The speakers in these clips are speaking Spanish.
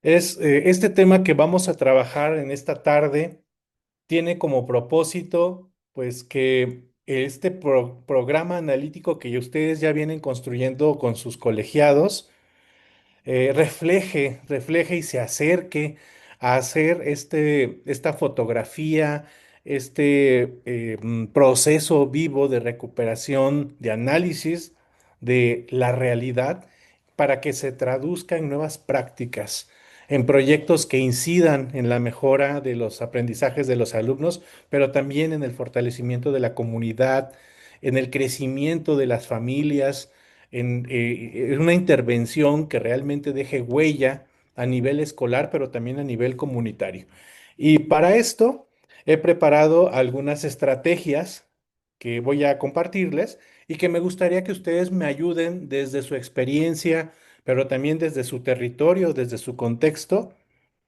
Este tema que vamos a trabajar en esta tarde tiene como propósito, pues, que este programa analítico que ustedes ya vienen construyendo con sus colegiados, refleje y se acerque a hacer esta fotografía, proceso vivo de recuperación, de análisis de la realidad para que se traduzca en nuevas prácticas, en proyectos que incidan en la mejora de los aprendizajes de los alumnos, pero también en el fortalecimiento de la comunidad, en el crecimiento de las familias en una intervención que realmente deje huella a nivel escolar, pero también a nivel comunitario. Y para esto he preparado algunas estrategias que voy a compartirles y que me gustaría que ustedes me ayuden desde su experiencia, pero también desde su territorio, desde su contexto,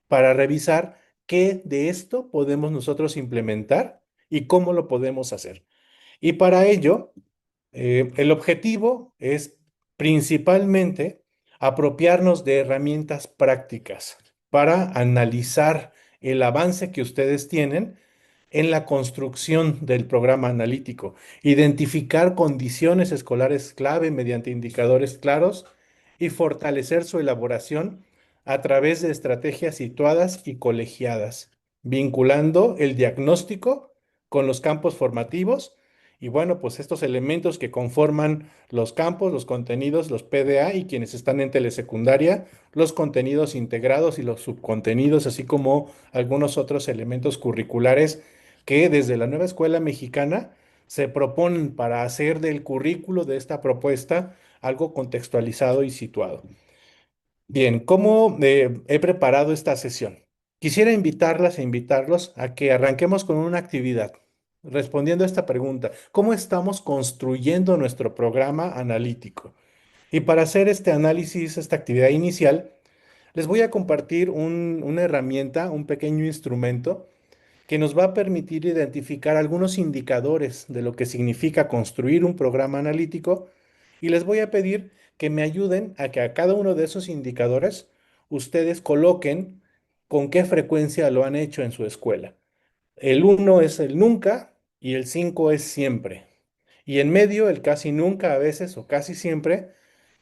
para revisar qué de esto podemos nosotros implementar y cómo lo podemos hacer. Y para ello, el objetivo es principalmente apropiarnos de herramientas prácticas para analizar el avance que ustedes tienen en la construcción del programa analítico, identificar condiciones escolares clave mediante indicadores claros y fortalecer su elaboración a través de estrategias situadas y colegiadas, vinculando el diagnóstico con los campos formativos y bueno, pues estos elementos que conforman los campos, los contenidos, los PDA y quienes están en telesecundaria, los contenidos integrados y los subcontenidos, así como algunos otros elementos curriculares que desde la nueva escuela mexicana se proponen para hacer del currículo de esta propuesta algo contextualizado y situado. Bien, ¿cómo he preparado esta sesión? Quisiera invitarlas e invitarlos a que arranquemos con una actividad, respondiendo a esta pregunta: ¿cómo estamos construyendo nuestro programa analítico? Y para hacer este análisis, esta actividad inicial, les voy a compartir una herramienta, un pequeño instrumento que nos va a permitir identificar algunos indicadores de lo que significa construir un programa analítico y les voy a pedir que me ayuden a que a cada uno de esos indicadores ustedes coloquen con qué frecuencia lo han hecho en su escuela. El uno es el nunca y el 5 es siempre. Y en medio el casi nunca a veces o casi siempre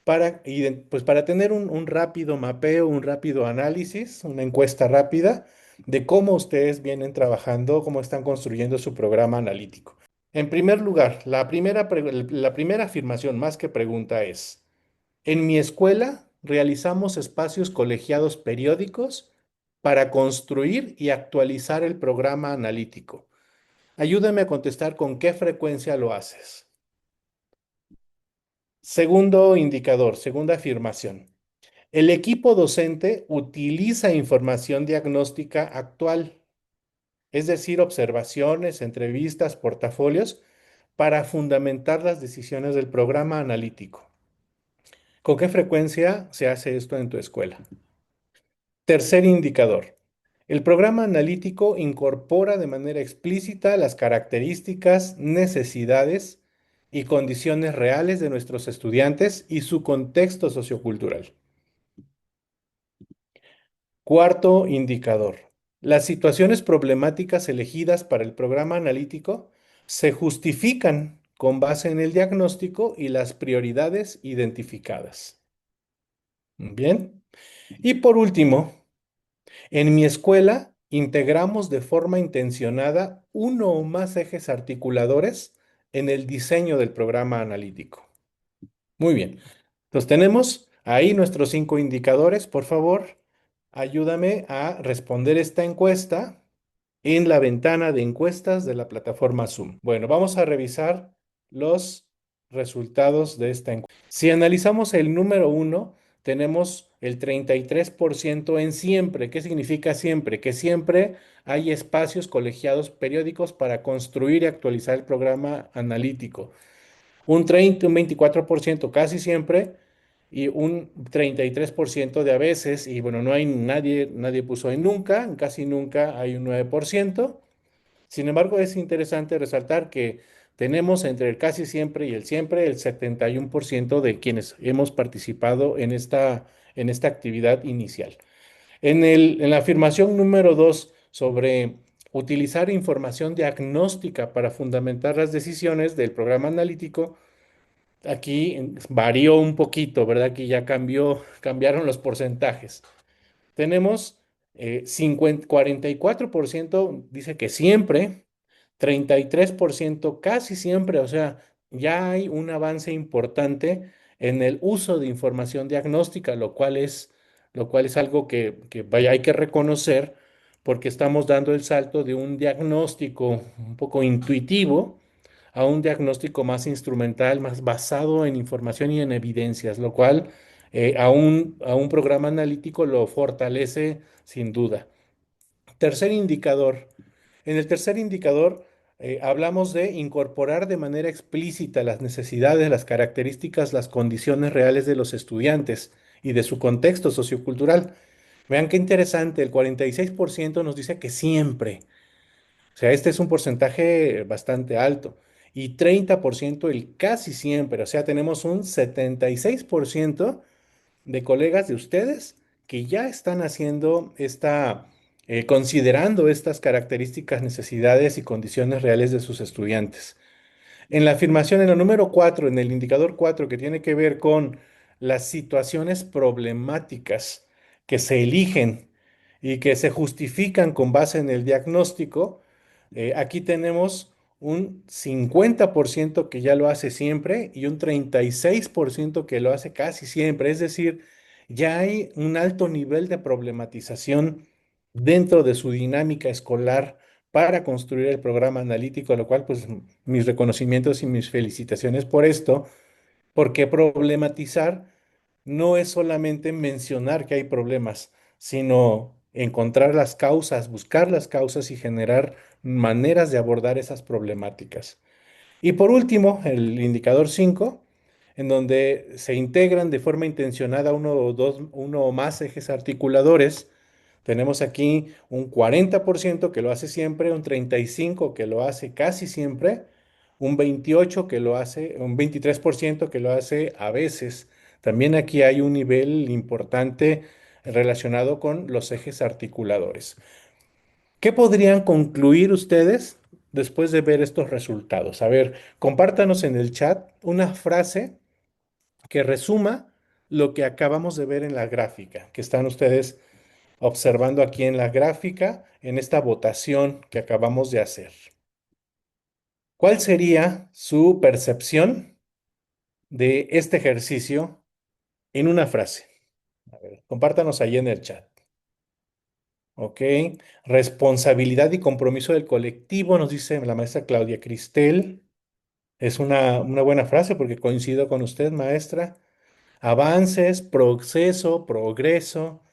pues para tener un rápido mapeo, un rápido análisis, una encuesta rápida de cómo ustedes vienen trabajando, cómo están construyendo su programa analítico. En primer lugar, la primera afirmación más que pregunta es: en mi escuela realizamos espacios colegiados periódicos para construir y actualizar el programa analítico. Ayúdame a contestar con qué frecuencia lo haces. Segundo indicador, segunda afirmación. El equipo docente utiliza información diagnóstica actual, es decir, observaciones, entrevistas, portafolios, para fundamentar las decisiones del programa analítico. ¿Con qué frecuencia se hace esto en tu escuela? Tercer indicador. El programa analítico incorpora de manera explícita las características, necesidades y condiciones reales de nuestros estudiantes y su contexto sociocultural. Cuarto indicador. Las situaciones problemáticas elegidas para el programa analítico se justifican con base en el diagnóstico y las prioridades identificadas. Bien. Y por último, en mi escuela integramos de forma intencionada uno o más ejes articuladores en el diseño del programa analítico. Muy bien. Entonces tenemos ahí nuestros 5 indicadores. Por favor, ayúdame a responder esta encuesta en la ventana de encuestas de la plataforma Zoom. Bueno, vamos a revisar los resultados de esta encuesta. Si analizamos el número uno, tenemos el 33% en siempre. ¿Qué significa siempre? Que siempre hay espacios colegiados periódicos para construir y actualizar el programa analítico. Un 30, un 24% casi siempre y un 33% de a veces, y bueno, no hay nadie puso en nunca, casi nunca hay un 9%. Sin embargo, es interesante resaltar que tenemos entre el casi siempre y el siempre el 71% de quienes hemos participado en esta actividad inicial. En la afirmación número 2 sobre utilizar información diagnóstica para fundamentar las decisiones del programa analítico, aquí varió un poquito, ¿verdad? Aquí ya cambiaron los porcentajes. Tenemos 44% dice que siempre, 33% casi siempre, o sea, ya hay un avance importante en el uso de información diagnóstica, lo cual es algo que vaya, hay que reconocer porque estamos dando el salto de un diagnóstico un poco intuitivo a un diagnóstico más instrumental, más basado en información y en evidencias, lo cual a un programa analítico lo fortalece sin duda. Tercer indicador. En el tercer indicador hablamos de incorporar de manera explícita las necesidades, las características, las condiciones reales de los estudiantes y de su contexto sociocultural. Vean qué interesante, el 46% nos dice que siempre. O sea, este es un porcentaje bastante alto. Y 30% el casi siempre. O sea, tenemos un 76% de colegas de ustedes que ya están haciendo considerando estas características, necesidades y condiciones reales de sus estudiantes. En la afirmación, en el número 4, en el indicador 4, que tiene que ver con las situaciones problemáticas que se eligen y que se justifican con base en el diagnóstico, aquí tenemos un 50% que ya lo hace siempre y un 36% que lo hace casi siempre. Es decir, ya hay un alto nivel de problematización dentro de su dinámica escolar para construir el programa analítico, lo cual, pues, mis reconocimientos y mis felicitaciones por esto, porque problematizar no es solamente mencionar que hay problemas, sino encontrar las causas, buscar las causas y generar maneras de abordar esas problemáticas. Y por último, el indicador 5, en donde se integran de forma intencionada uno o más ejes articuladores. Tenemos aquí un 40% que lo hace siempre, un 35% que lo hace casi siempre, un 28% que lo hace, un 23% que lo hace a veces. También aquí hay un nivel importante relacionado con los ejes articuladores. ¿Qué podrían concluir ustedes después de ver estos resultados? A ver, compártanos en el chat una frase que resuma lo que acabamos de ver en la gráfica, que están ustedes observando aquí en la gráfica, en esta votación que acabamos de hacer. ¿Cuál sería su percepción de este ejercicio en una frase? A ver, compártanos ahí en el chat. Ok. Responsabilidad y compromiso del colectivo, nos dice la maestra Claudia Cristel. Es una buena frase porque coincido con usted, maestra. Avances, proceso, progreso,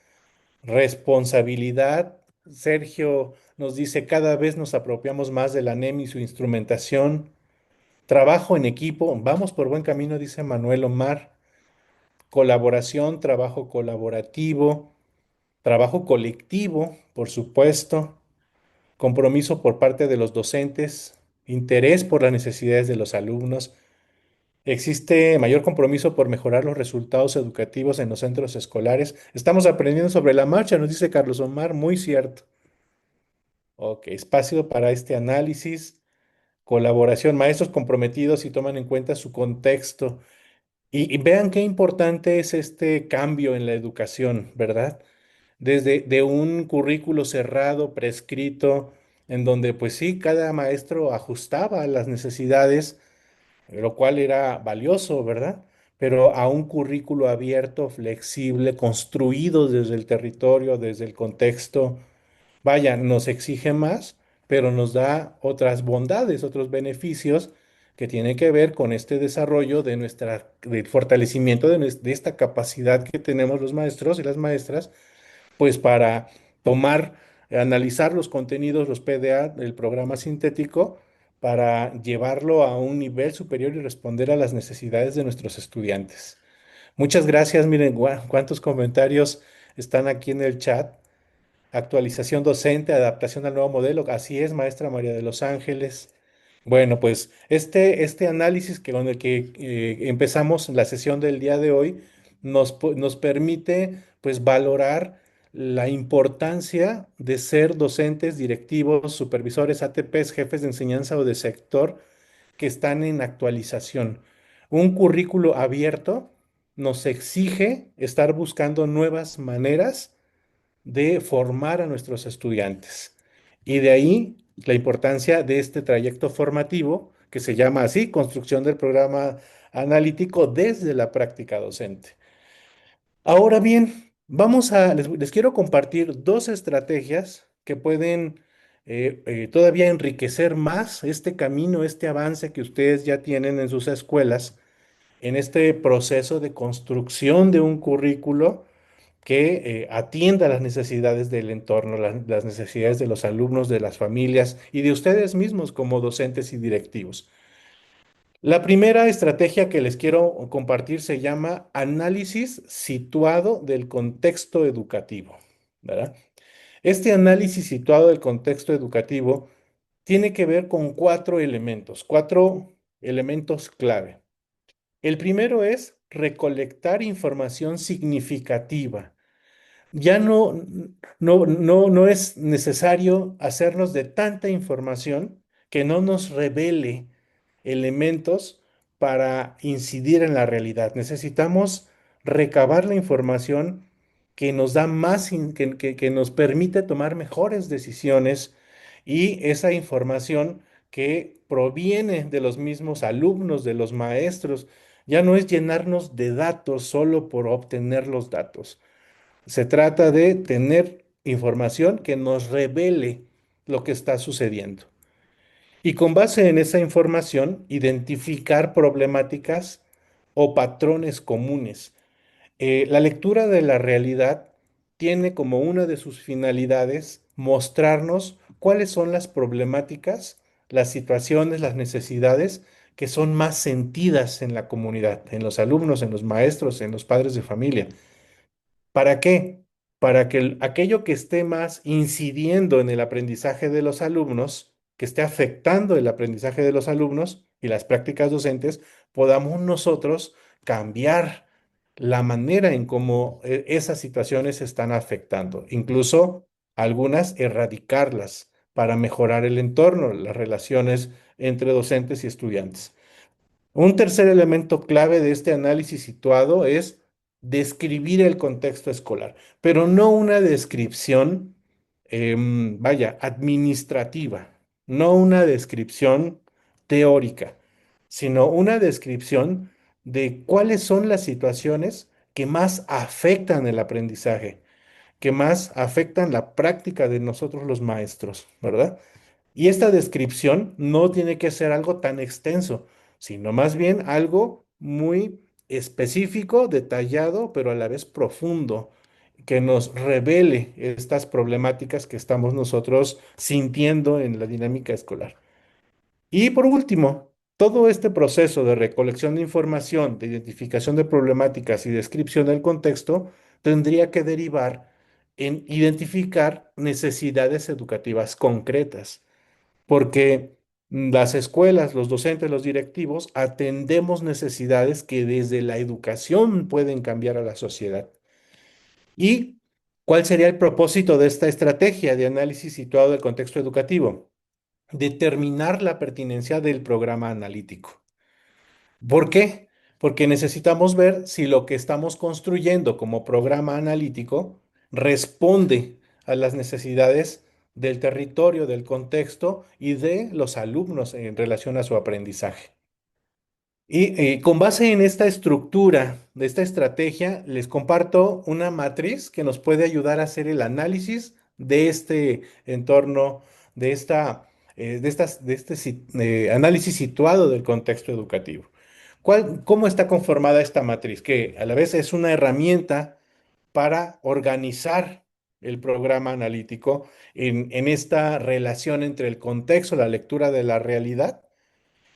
responsabilidad. Sergio nos dice, cada vez nos apropiamos más de la NEM y su instrumentación. Trabajo en equipo, vamos por buen camino, dice Manuel Omar. Colaboración, trabajo colaborativo, trabajo colectivo, por supuesto. Compromiso por parte de los docentes, interés por las necesidades de los alumnos. Existe mayor compromiso por mejorar los resultados educativos en los centros escolares. Estamos aprendiendo sobre la marcha, nos dice Carlos Omar, muy cierto. Ok, espacio para este análisis, colaboración, maestros comprometidos y toman en cuenta su contexto. Y vean qué importante es este cambio en la educación, ¿verdad? Desde de un currículo cerrado, prescrito, en donde pues sí, cada maestro ajustaba a las necesidades, lo cual era valioso, ¿verdad? Pero a un currículo abierto, flexible, construido desde el territorio, desde el contexto. Vaya, nos exige más, pero nos da otras bondades, otros beneficios que tienen que ver con este desarrollo del fortalecimiento de esta capacidad que tenemos los maestros y las maestras, pues para tomar, analizar los contenidos, los PDA del programa sintético, para llevarlo a un nivel superior y responder a las necesidades de nuestros estudiantes. Muchas gracias. Miren cuántos comentarios están aquí en el chat. Actualización docente, adaptación al nuevo modelo. Así es, maestra María de los Ángeles. Bueno, pues este análisis con el que empezamos la sesión del día de hoy nos permite pues valorar la importancia de ser docentes, directivos, supervisores, ATPs, jefes de enseñanza o de sector que están en actualización. Un currículo abierto nos exige estar buscando nuevas maneras de formar a nuestros estudiantes. Y de ahí la importancia de este trayecto formativo que se llama así, construcción del programa analítico desde la práctica docente. Ahora bien, les quiero compartir dos estrategias que pueden todavía enriquecer más este camino, este avance que ustedes ya tienen en sus escuelas, en este proceso de construcción de un currículo que atienda las necesidades del entorno, las necesidades de los alumnos, de las familias y de ustedes mismos como docentes y directivos. La primera estrategia que les quiero compartir se llama análisis situado del contexto educativo, ¿verdad? Este análisis situado del contexto educativo tiene que ver con cuatro elementos clave. El primero es recolectar información significativa. Ya no es necesario hacernos de tanta información que no nos revele elementos para incidir en la realidad. Necesitamos recabar la información que nos da más, que nos permite tomar mejores decisiones y esa información que proviene de los mismos alumnos, de los maestros, ya no es llenarnos de datos solo por obtener los datos. Se trata de tener información que nos revele lo que está sucediendo. Y con base en esa información, identificar problemáticas o patrones comunes. La lectura de la realidad tiene como una de sus finalidades mostrarnos cuáles son las problemáticas, las situaciones, las necesidades que son más sentidas en la comunidad, en los alumnos, en los maestros, en los padres de familia. ¿Para qué? Para que aquello que esté más incidiendo en el aprendizaje de los alumnos, que esté afectando el aprendizaje de los alumnos y las prácticas docentes, podamos nosotros cambiar la manera en cómo esas situaciones se están afectando, incluso algunas erradicarlas para mejorar el entorno, las relaciones entre docentes y estudiantes. Un tercer elemento clave de este análisis situado es describir el contexto escolar, pero no una descripción, vaya, administrativa, no una descripción teórica, sino una descripción de cuáles son las situaciones que más afectan el aprendizaje, que más afectan la práctica de nosotros los maestros, ¿verdad? Y esta descripción no tiene que ser algo tan extenso, sino más bien algo muy específico, detallado, pero a la vez profundo, que nos revele estas problemáticas que estamos nosotros sintiendo en la dinámica escolar. Y por último, todo este proceso de recolección de información, de identificación de problemáticas y descripción del contexto tendría que derivar en identificar necesidades educativas concretas porque las escuelas, los docentes, los directivos, atendemos necesidades que desde la educación pueden cambiar a la sociedad. ¿Y cuál sería el propósito de esta estrategia de análisis situado del contexto educativo? Determinar la pertinencia del programa analítico. ¿Por qué? Porque necesitamos ver si lo que estamos construyendo como programa analítico responde a las necesidades del territorio, del contexto y de los alumnos en relación a su aprendizaje. Y con base en esta estructura de esta estrategia, les comparto una matriz que nos puede ayudar a hacer el análisis de este entorno, de este análisis situado del contexto educativo. ¿Cómo está conformada esta matriz? Que a la vez es una herramienta para organizar el programa analítico en esta relación entre el contexto, la lectura de la realidad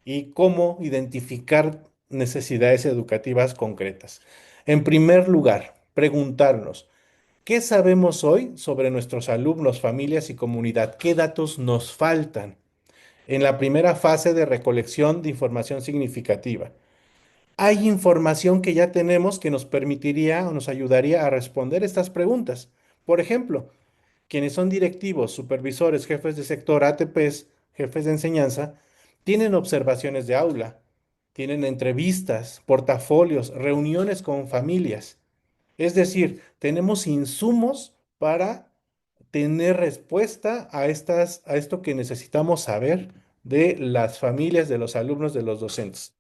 y cómo identificar necesidades educativas concretas. En primer lugar, preguntarnos, ¿qué sabemos hoy sobre nuestros alumnos, familias y comunidad? ¿Qué datos nos faltan en la primera fase de recolección de información significativa? Hay información que ya tenemos que nos permitiría o nos ayudaría a responder estas preguntas. Por ejemplo, quienes son directivos, supervisores, jefes de sector, ATPs, jefes de enseñanza, tienen observaciones de aula, tienen entrevistas, portafolios, reuniones con familias. Es decir, tenemos insumos para tener respuesta a esto que necesitamos saber de las familias, de los alumnos, de los docentes.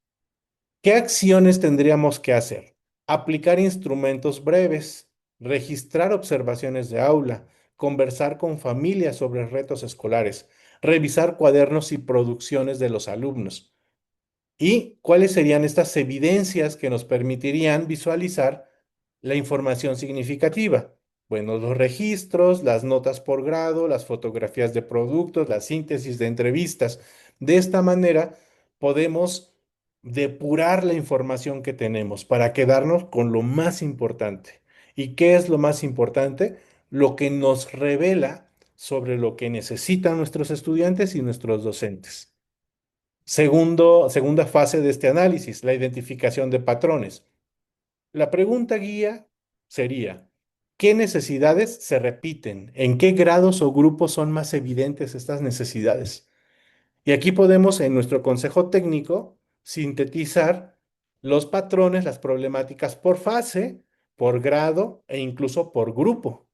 ¿Qué acciones tendríamos que hacer? Aplicar instrumentos breves, registrar observaciones de aula, conversar con familias sobre retos escolares, revisar cuadernos y producciones de los alumnos. ¿Y cuáles serían estas evidencias que nos permitirían visualizar la información significativa? Bueno, los registros, las notas por grado, las fotografías de productos, la síntesis de entrevistas. De esta manera podemos depurar la información que tenemos para quedarnos con lo más importante. ¿Y qué es lo más importante? Lo que nos revela sobre lo que necesitan nuestros estudiantes y nuestros docentes. Segunda fase de este análisis, la identificación de patrones. La pregunta guía sería, ¿qué necesidades se repiten? ¿En qué grados o grupos son más evidentes estas necesidades? Y aquí podemos, en nuestro consejo técnico, sintetizar los patrones, las problemáticas por fase, por grado e incluso por grupo.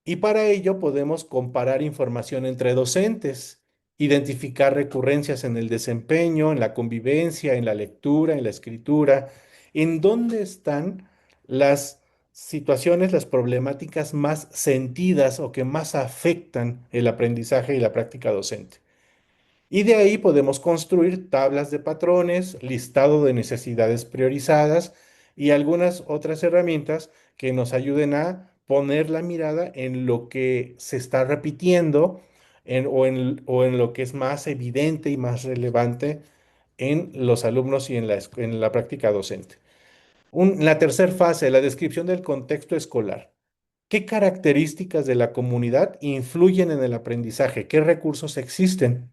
Y para ello podemos comparar información entre docentes, identificar recurrencias en el desempeño, en la convivencia, en la lectura, en la escritura, en dónde están las situaciones, las problemáticas más sentidas o que más afectan el aprendizaje y la práctica docente. Y de ahí podemos construir tablas de patrones, listado de necesidades priorizadas y algunas otras herramientas que nos ayuden a poner la mirada en lo que se está repitiendo o en lo que es más evidente y más relevante en los alumnos y en en la práctica docente. La tercera fase, la descripción del contexto escolar. ¿Qué características de la comunidad influyen en el aprendizaje? ¿Qué recursos existen?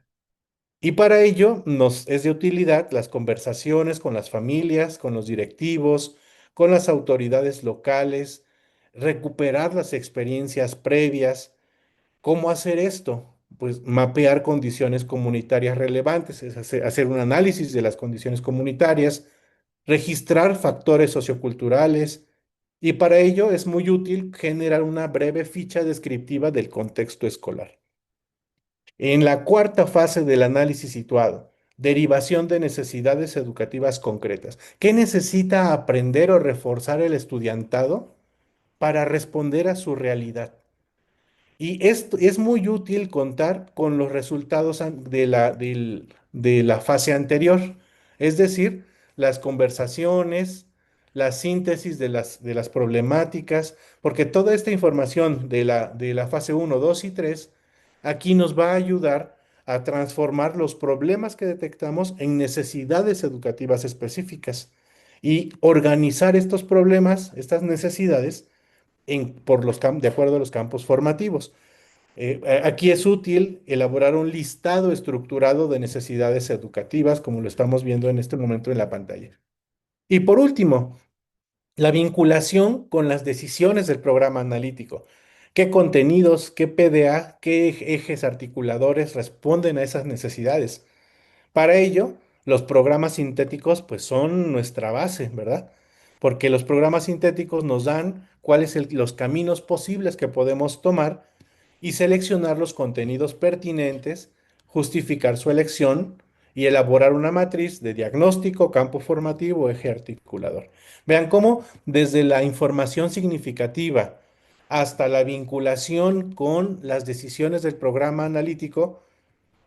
Y para ello nos es de utilidad las conversaciones con las familias, con los directivos, con las autoridades locales, recuperar las experiencias previas. ¿Cómo hacer esto? Pues mapear condiciones comunitarias relevantes, es hacer un análisis de las condiciones comunitarias, registrar factores socioculturales, y para ello es muy útil generar una breve ficha descriptiva del contexto escolar. En la cuarta fase del análisis situado, derivación de necesidades educativas concretas. ¿Qué necesita aprender o reforzar el estudiantado para responder a su realidad? Y esto es muy útil contar con los resultados de la fase anterior, es decir, las conversaciones, la síntesis de las problemáticas, porque toda esta información de la fase uno, 2 y 3 aquí nos va a ayudar a transformar los problemas que detectamos en necesidades educativas específicas y organizar estos problemas, estas necesidades, de acuerdo a los campos formativos. Aquí es útil elaborar un listado estructurado de necesidades educativas, como lo estamos viendo en este momento en la pantalla. Y por último, la vinculación con las decisiones del programa analítico. ¿Qué contenidos, qué PDA, qué ejes articuladores responden a esas necesidades? Para ello, los programas sintéticos pues son nuestra base, ¿verdad? Porque los programas sintéticos nos dan cuáles son los caminos posibles que podemos tomar y seleccionar los contenidos pertinentes, justificar su elección y elaborar una matriz de diagnóstico, campo formativo, eje articulador. Vean cómo desde la información significativa hasta la vinculación con las decisiones del programa analítico,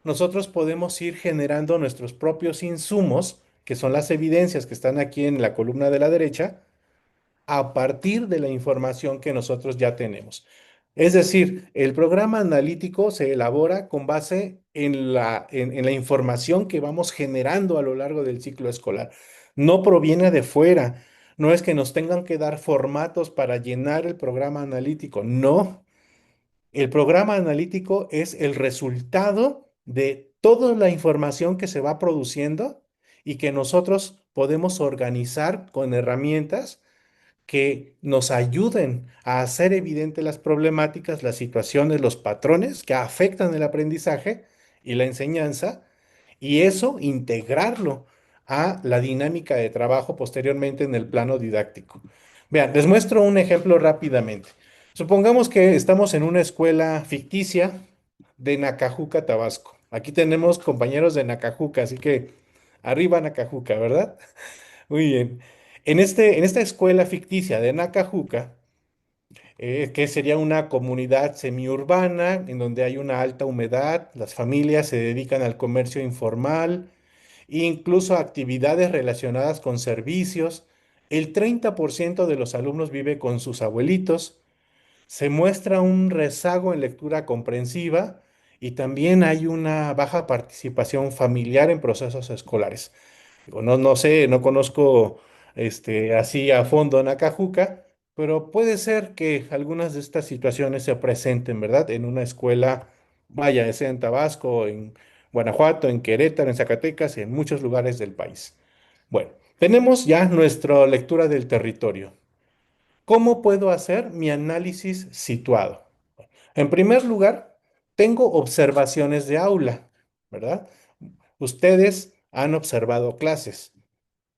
nosotros podemos ir generando nuestros propios insumos, que son las evidencias que están aquí en la columna de la derecha, a partir de la información que nosotros ya tenemos. Es decir, el programa analítico se elabora con base en en la información que vamos generando a lo largo del ciclo escolar. No proviene de fuera. No es que nos tengan que dar formatos para llenar el programa analítico. No. El programa analítico es el resultado de toda la información que se va produciendo y que nosotros podemos organizar con herramientas que nos ayuden a hacer evidente las problemáticas, las situaciones, los patrones que afectan el aprendizaje y la enseñanza, y eso integrarlo a la dinámica de trabajo posteriormente en el plano didáctico. Vean, les muestro un ejemplo rápidamente. Supongamos que estamos en una escuela ficticia de Nacajuca, Tabasco. Aquí tenemos compañeros de Nacajuca, así que arriba Nacajuca, ¿verdad? Muy bien. En esta escuela ficticia de Nacajuca, que sería una comunidad semiurbana en donde hay una alta humedad, las familias se dedican al comercio informal, e incluso a actividades relacionadas con servicios. El 30% de los alumnos vive con sus abuelitos. Se muestra un rezago en lectura comprensiva y también hay una baja participación familiar en procesos escolares. Digo, no, no sé, no conozco así a fondo Nacajuca, pero puede ser que algunas de estas situaciones se presenten, ¿verdad? En una escuela, vaya, ya sea en Tabasco, en Guanajuato, en Querétaro, en Zacatecas, en muchos lugares del país. Bueno, tenemos ya nuestra lectura del territorio. ¿Cómo puedo hacer mi análisis situado? En primer lugar, tengo observaciones de aula, ¿verdad? Ustedes han observado clases.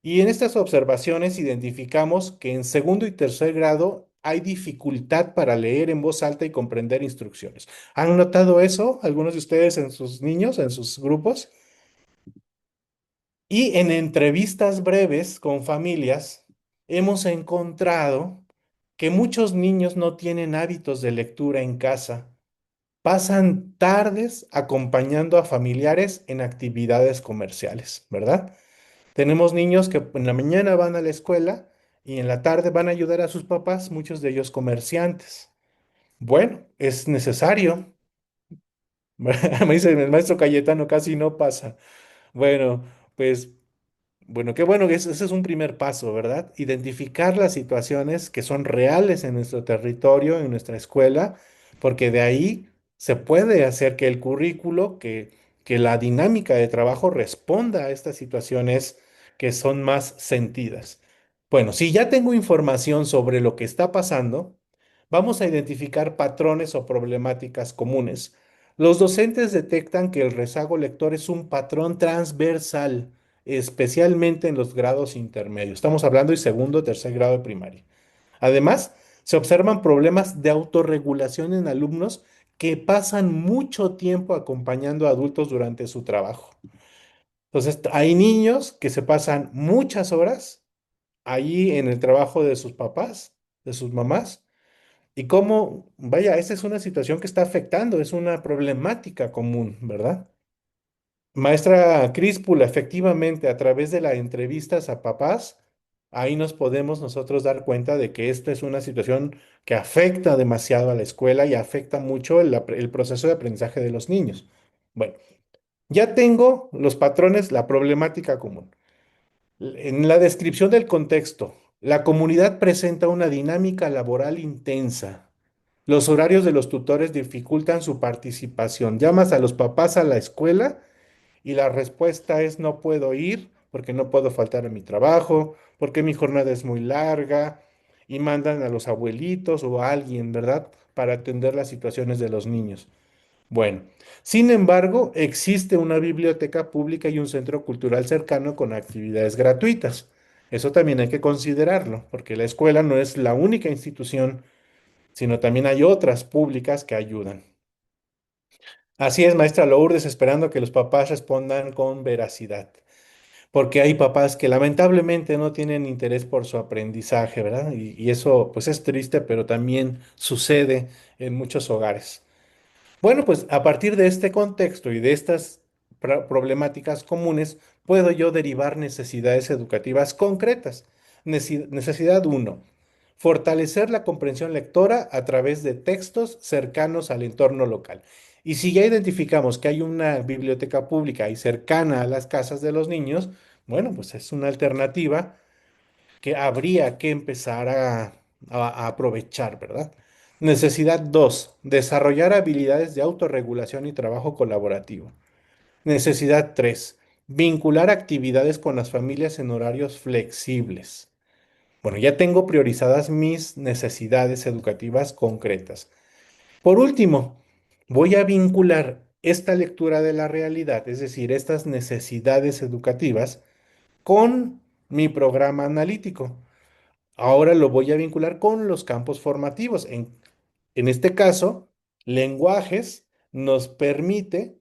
Y en estas observaciones identificamos que en segundo y tercer grado hay dificultad para leer en voz alta y comprender instrucciones. ¿Han notado eso algunos de ustedes en sus niños, en sus grupos? Y en entrevistas breves con familias, hemos encontrado que muchos niños no tienen hábitos de lectura en casa. Pasan tardes acompañando a familiares en actividades comerciales, ¿verdad? Tenemos niños que en la mañana van a la escuela y en la tarde van a ayudar a sus papás, muchos de ellos comerciantes. Bueno, es necesario. Me dice el maestro Cayetano, casi no pasa. Bueno, pues bueno, qué bueno que ese es un primer paso, ¿verdad? Identificar las situaciones que son reales en nuestro territorio, en nuestra escuela, porque de ahí se puede hacer que el currículo, que la dinámica de trabajo responda a estas situaciones que son más sentidas. Bueno, si ya tengo información sobre lo que está pasando, vamos a identificar patrones o problemáticas comunes. Los docentes detectan que el rezago lector es un patrón transversal, especialmente en los grados intermedios. Estamos hablando de segundo o tercer grado de primaria. Además, se observan problemas de autorregulación en alumnos que pasan mucho tiempo acompañando a adultos durante su trabajo. Entonces, hay niños que se pasan muchas horas ahí en el trabajo de sus papás, de sus mamás, y cómo, vaya, esta es una situación que está afectando, es una problemática común, ¿verdad? Maestra Críspula, efectivamente, a través de las entrevistas a papás, ahí nos podemos nosotros dar cuenta de que esta es una situación que afecta demasiado a la escuela y afecta mucho el proceso de aprendizaje de los niños. Bueno, ya tengo los patrones, la problemática común. En la descripción del contexto, la comunidad presenta una dinámica laboral intensa. Los horarios de los tutores dificultan su participación. Llamas a los papás a la escuela y la respuesta es no puedo ir porque no puedo faltar a mi trabajo, porque mi jornada es muy larga y mandan a los abuelitos o a alguien, ¿verdad? Para atender las situaciones de los niños. Bueno, sin embargo, existe una biblioteca pública y un centro cultural cercano con actividades gratuitas. Eso también hay que considerarlo, porque la escuela no es la única institución, sino también hay otras públicas que ayudan. Así es, maestra Lourdes, esperando que los papás respondan con veracidad, porque hay papás que lamentablemente no tienen interés por su aprendizaje, ¿verdad? Y eso pues es triste, pero también sucede en muchos hogares. Bueno, pues a partir de este contexto y de estas problemáticas comunes, puedo yo derivar necesidades educativas concretas. Necesidad uno, fortalecer la comprensión lectora a través de textos cercanos al entorno local. Y si ya identificamos que hay una biblioteca pública y cercana a las casas de los niños, bueno, pues es una alternativa que habría que empezar a aprovechar, ¿verdad? Necesidad 2, desarrollar habilidades de autorregulación y trabajo colaborativo. Necesidad 3, vincular actividades con las familias en horarios flexibles. Bueno, ya tengo priorizadas mis necesidades educativas concretas. Por último, voy a vincular esta lectura de la realidad, es decir, estas necesidades educativas, con mi programa analítico. Ahora lo voy a vincular con los campos formativos. En este caso, lenguajes nos permite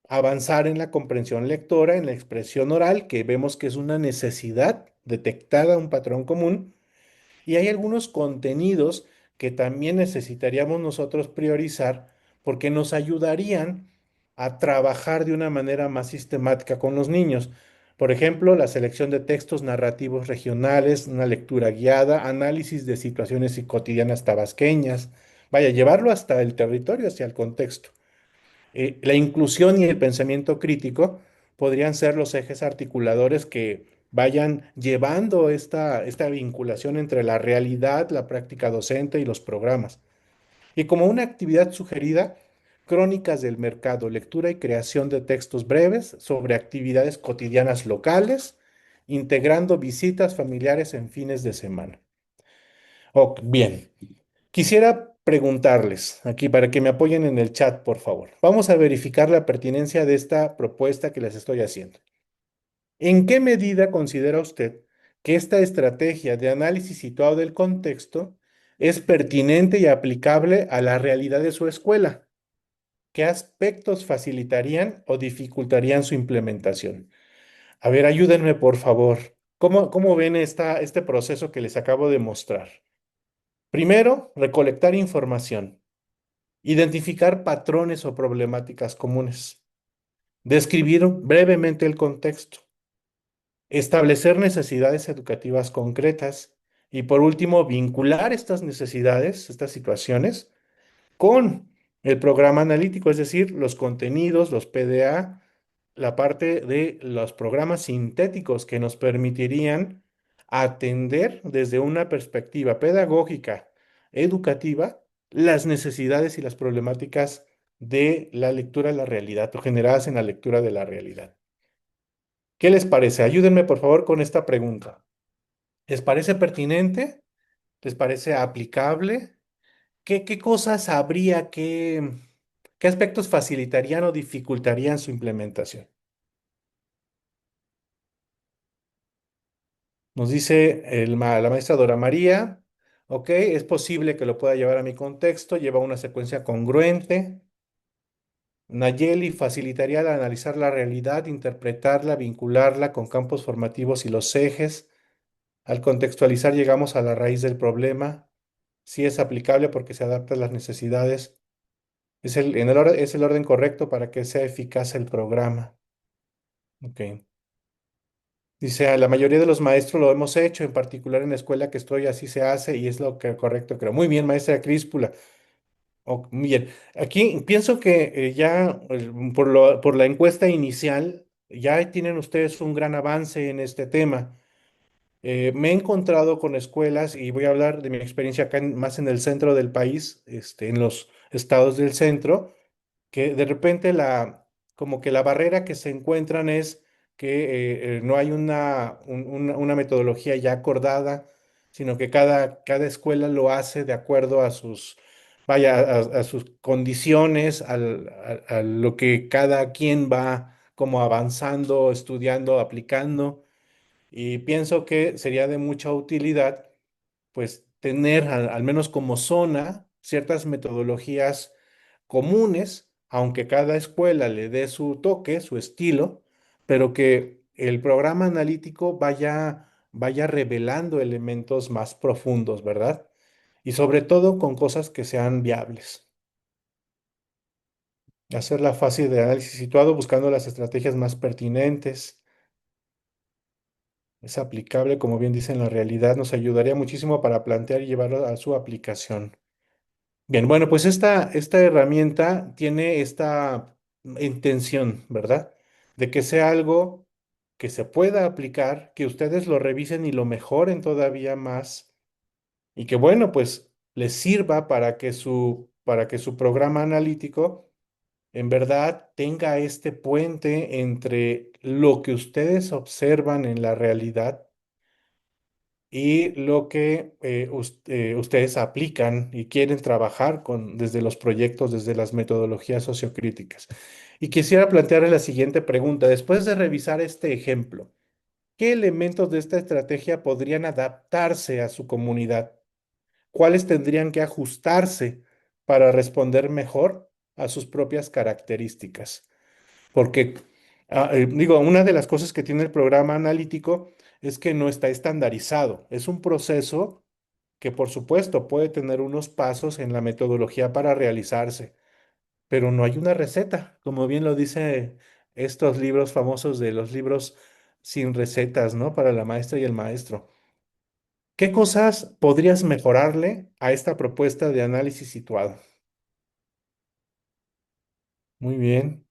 avanzar en la comprensión lectora, en la expresión oral, que vemos que es una necesidad detectada, un patrón común, y hay algunos contenidos que también necesitaríamos nosotros priorizar porque nos ayudarían a trabajar de una manera más sistemática con los niños. Por ejemplo, la selección de textos narrativos regionales, una lectura guiada, análisis de situaciones cotidianas tabasqueñas. Vaya, llevarlo hasta el territorio, hacia el contexto. La inclusión y el pensamiento crítico podrían ser los ejes articuladores que vayan llevando esta vinculación entre la realidad, la práctica docente y los programas. Y como una actividad sugerida, crónicas del mercado, lectura y creación de textos breves sobre actividades cotidianas locales, integrando visitas familiares en fines de semana. Bien, quisiera preguntarles aquí para que me apoyen en el chat, por favor. Vamos a verificar la pertinencia de esta propuesta que les estoy haciendo. ¿En qué medida considera usted que esta estrategia de análisis situado del contexto es pertinente y aplicable a la realidad de su escuela? ¿Qué aspectos facilitarían o dificultarían su implementación? A ver, ayúdenme, por favor. ¿Cómo ven este proceso que les acabo de mostrar? Primero, recolectar información. Identificar patrones o problemáticas comunes. Describir brevemente el contexto. Establecer necesidades educativas concretas. Y por último, vincular estas necesidades, estas situaciones, con el programa analítico, es decir, los contenidos, los PDA, la parte de los programas sintéticos que nos permitirían atender desde una perspectiva pedagógica, educativa, las necesidades y las problemáticas de la lectura de la realidad o generadas en la lectura de la realidad. ¿Qué les parece? Ayúdenme por favor con esta pregunta. ¿Les parece pertinente? ¿Les parece aplicable? ¿Qué cosas habría qué aspectos facilitarían o dificultarían su implementación? Nos dice la maestra Dora María, ok, es posible que lo pueda llevar a mi contexto, lleva una secuencia congruente. Nayeli facilitaría al analizar la realidad, interpretarla, vincularla con campos formativos y los ejes. Al contextualizar llegamos a la raíz del problema. Sí es aplicable porque se adapta a las necesidades. Es el orden correcto para que sea eficaz el programa. Ok. Dice, "A la mayoría de los maestros lo hemos hecho, en particular en la escuela que estoy, así se hace y es lo que correcto, creo. Muy bien, maestra Críspula. Muy bien. Aquí pienso que ya por la encuesta inicial, ya tienen ustedes un gran avance en este tema. Me he encontrado con escuelas y voy a hablar de mi experiencia acá más en el centro del país, en los estados del centro que de repente como que la barrera que se encuentran es que no hay una metodología ya acordada, sino que cada escuela lo hace de acuerdo a vaya, a sus condiciones, a lo que cada quien va como avanzando, estudiando, aplicando. Y pienso que sería de mucha utilidad pues tener al menos como zona ciertas metodologías comunes, aunque cada escuela le dé su toque, su estilo, pero que el programa analítico vaya revelando elementos más profundos, ¿verdad? Y sobre todo con cosas que sean viables. Hacer la fase de análisis situado buscando las estrategias más pertinentes. Es aplicable, como bien dice en la realidad, nos ayudaría muchísimo para plantear y llevarlo a su aplicación. Bien, bueno, pues esta herramienta tiene esta intención, ¿verdad? De que sea algo que se pueda aplicar, que ustedes lo revisen y lo mejoren todavía más y que, bueno, pues les sirva para que su programa analítico en verdad tenga este puente entre lo que ustedes observan en la realidad y lo que ustedes aplican y quieren trabajar desde los proyectos, desde las metodologías sociocríticas. Y quisiera plantearle la siguiente pregunta. Después de revisar este ejemplo, ¿qué elementos de esta estrategia podrían adaptarse a su comunidad? ¿Cuáles tendrían que ajustarse para responder mejor a sus propias características? Porque, digo, una de las cosas que tiene el programa analítico es que no está estandarizado. Es un proceso que, por supuesto, puede tener unos pasos en la metodología para realizarse, pero no hay una receta, como bien lo dice estos libros famosos de los libros sin recetas, ¿no? Para la maestra y el maestro. ¿Qué cosas podrías mejorarle a esta propuesta de análisis situado? Muy bien.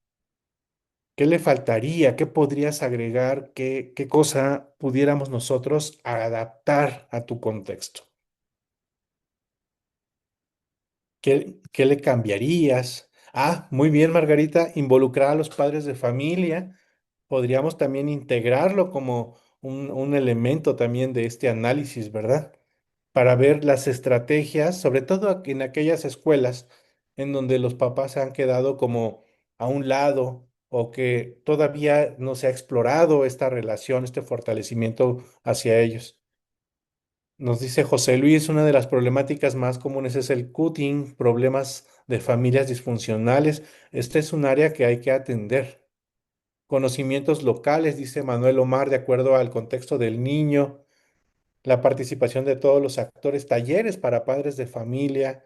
¿Qué le faltaría? ¿Qué podrías agregar? ¿Qué cosa pudiéramos nosotros adaptar a tu contexto? ¿Qué le cambiarías? Ah, muy bien, Margarita, involucrar a los padres de familia. Podríamos también integrarlo como un elemento también de este análisis, ¿verdad? Para ver las estrategias, sobre todo en aquellas escuelas en donde los papás se han quedado como a un lado o que todavía no se ha explorado esta relación, este fortalecimiento hacia ellos. Nos dice José Luis, una de las problemáticas más comunes es el cutting, problemas de familias disfuncionales. Este es un área que hay que atender. Conocimientos locales, dice Manuel Omar, de acuerdo al contexto del niño, la participación de todos los actores, talleres para padres de familia,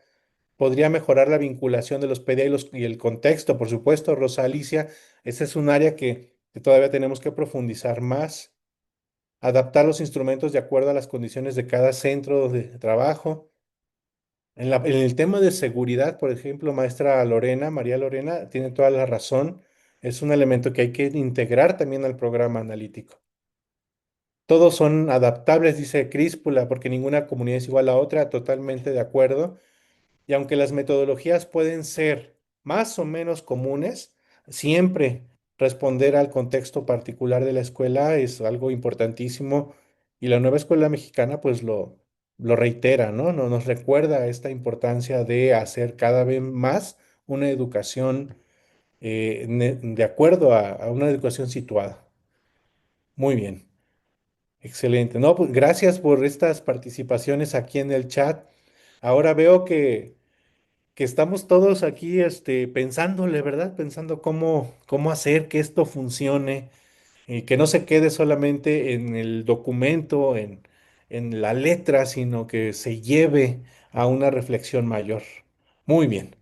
podría mejorar la vinculación de los PDA y el contexto, por supuesto, Rosa Alicia, ese es un área que todavía tenemos que profundizar más, adaptar los instrumentos de acuerdo a las condiciones de cada centro de trabajo. En el tema de seguridad, por ejemplo, maestra Lorena, María Lorena, tiene toda la razón, es un elemento que hay que integrar también al programa analítico. Todos son adaptables, dice Críspula, porque ninguna comunidad es igual a otra, totalmente de acuerdo. Y aunque las metodologías pueden ser más o menos comunes, siempre responder al contexto particular de la escuela es algo importantísimo. Y la nueva escuela mexicana pues lo reitera, ¿no? Nos recuerda esta importancia de hacer cada vez más una educación de acuerdo a una educación situada. Muy bien. Excelente. No, pues gracias por estas participaciones aquí en el chat. Ahora veo que estamos todos aquí pensándole, ¿verdad? Pensando cómo hacer que esto funcione y que no se quede solamente en el documento, en la letra, sino que se lleve a una reflexión mayor. Muy bien.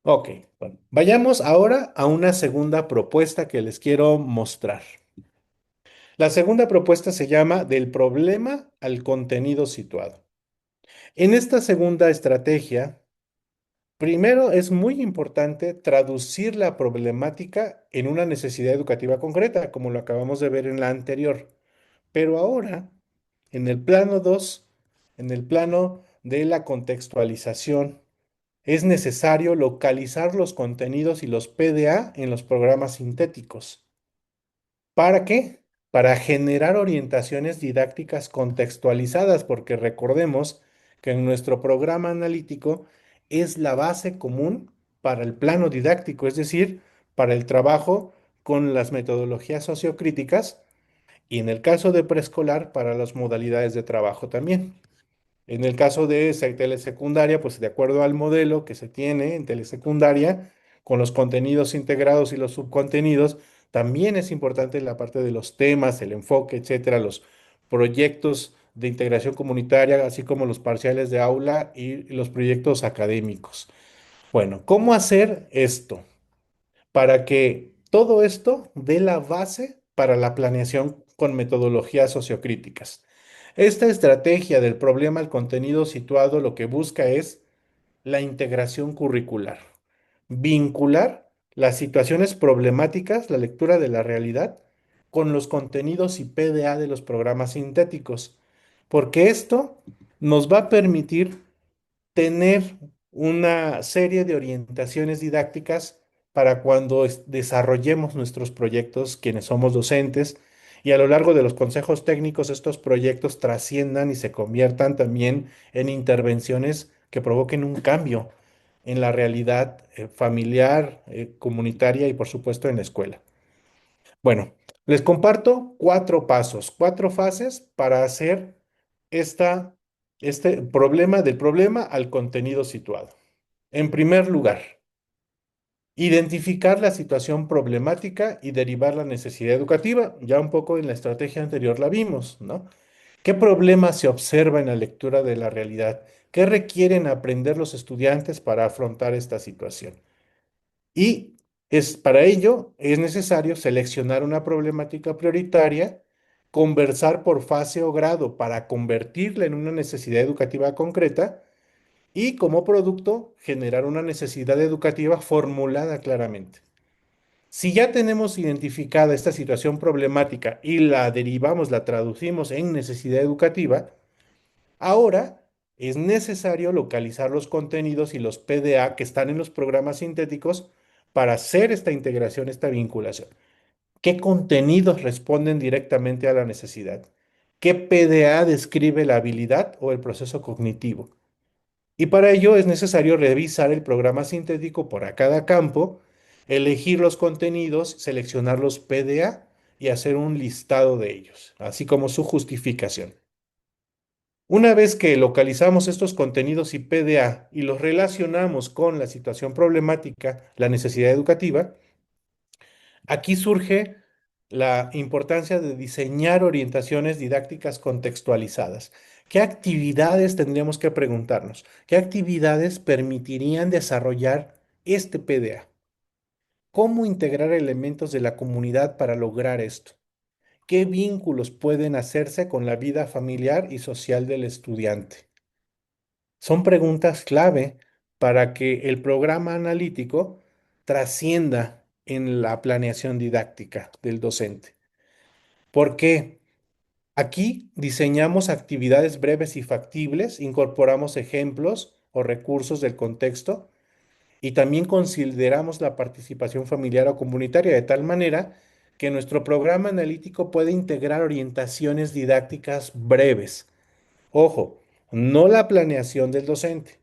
Ok, bueno, vayamos ahora a una segunda propuesta que les quiero mostrar. La segunda propuesta se llama del problema al contenido situado. En esta segunda estrategia, primero es muy importante traducir la problemática en una necesidad educativa concreta, como lo acabamos de ver en la anterior. Pero ahora, en el plano 2, en el plano de la contextualización, es necesario localizar los contenidos y los PDA en los programas sintéticos. ¿Para qué? Para generar orientaciones didácticas contextualizadas, porque recordemos que en nuestro programa analítico es la base común para el plano didáctico, es decir, para el trabajo con las metodologías sociocríticas y en el caso de preescolar para las modalidades de trabajo también. En el caso de telesecundaria, pues de acuerdo al modelo que se tiene en telesecundaria, con los contenidos integrados y los subcontenidos, también es importante la parte de los temas, el enfoque, etcétera, los proyectos de integración comunitaria, así como los parciales de aula y los proyectos académicos. Bueno, ¿cómo hacer esto? Para que todo esto dé la base para la planeación con metodologías sociocríticas. Esta estrategia del problema al contenido situado lo que busca es la integración curricular, vincular las situaciones problemáticas, la lectura de la realidad, con los contenidos y PDA de los programas sintéticos, porque esto nos va a permitir tener una serie de orientaciones didácticas para cuando desarrollemos nuestros proyectos, quienes somos docentes, Y a lo largo de los consejos técnicos, estos proyectos trasciendan y se conviertan también en intervenciones que provoquen un cambio en la realidad familiar, comunitaria y por supuesto en la escuela. Bueno, les comparto cuatro pasos, cuatro fases para hacer esta, este problema del problema al contenido situado. En primer lugar, identificar la situación problemática y derivar la necesidad educativa. Ya un poco en la estrategia anterior la vimos, ¿no? ¿Qué problema se observa en la lectura de la realidad? ¿Qué requieren aprender los estudiantes para afrontar esta situación? Y para ello es necesario seleccionar una problemática prioritaria, conversar por fase o grado para convertirla en una necesidad educativa concreta y como producto generar una necesidad educativa formulada claramente. Si ya tenemos identificada esta situación problemática y la derivamos, la traducimos en necesidad educativa, ahora es necesario localizar los contenidos y los PDA que están en los programas sintéticos para hacer esta integración, esta vinculación. ¿Qué contenidos responden directamente a la necesidad? ¿Qué PDA describe la habilidad o el proceso cognitivo? Y para ello es necesario revisar el programa sintético por cada campo, elegir los contenidos, seleccionar los PDA y hacer un listado de ellos, así como su justificación. Una vez que localizamos estos contenidos y PDA y los relacionamos con la situación problemática, la necesidad educativa, aquí surge la importancia de diseñar orientaciones didácticas contextualizadas. ¿Qué actividades tendríamos que preguntarnos? ¿Qué actividades permitirían desarrollar este PDA? ¿Cómo integrar elementos de la comunidad para lograr esto? ¿Qué vínculos pueden hacerse con la vida familiar y social del estudiante? Son preguntas clave para que el programa analítico trascienda en la planeación didáctica del docente. ¿Por qué? Aquí diseñamos actividades breves y factibles, incorporamos ejemplos o recursos del contexto y también consideramos la participación familiar o comunitaria de tal manera que nuestro programa analítico puede integrar orientaciones didácticas breves. Ojo, no la planeación del docente.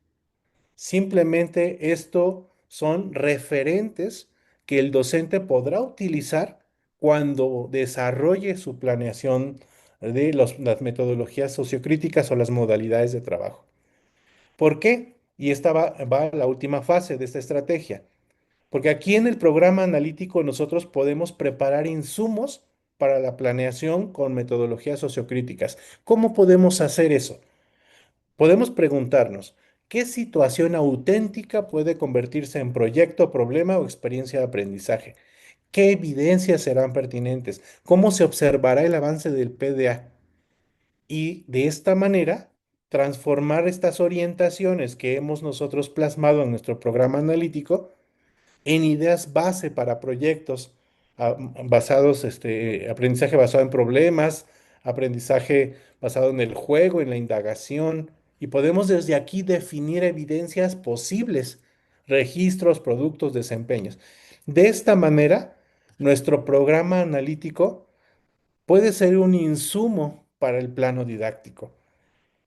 Simplemente esto son referentes que el docente podrá utilizar cuando desarrolle su planeación de las metodologías sociocríticas o las modalidades de trabajo. ¿Por qué? Y esta va a la última fase de esta estrategia. Porque aquí en el programa analítico nosotros podemos preparar insumos para la planeación con metodologías sociocríticas. ¿Cómo podemos hacer eso? Podemos preguntarnos, ¿qué situación auténtica puede convertirse en proyecto, problema o experiencia de aprendizaje? ¿Qué evidencias serán pertinentes? ¿Cómo se observará el avance del PDA? Y de esta manera, transformar estas orientaciones que hemos nosotros plasmado en nuestro programa analítico en ideas base para proyectos basados, aprendizaje basado en problemas, aprendizaje basado en el juego, en la indagación, y podemos desde aquí definir evidencias posibles, registros, productos, desempeños. De esta manera, nuestro programa analítico puede ser un insumo para el plano didáctico.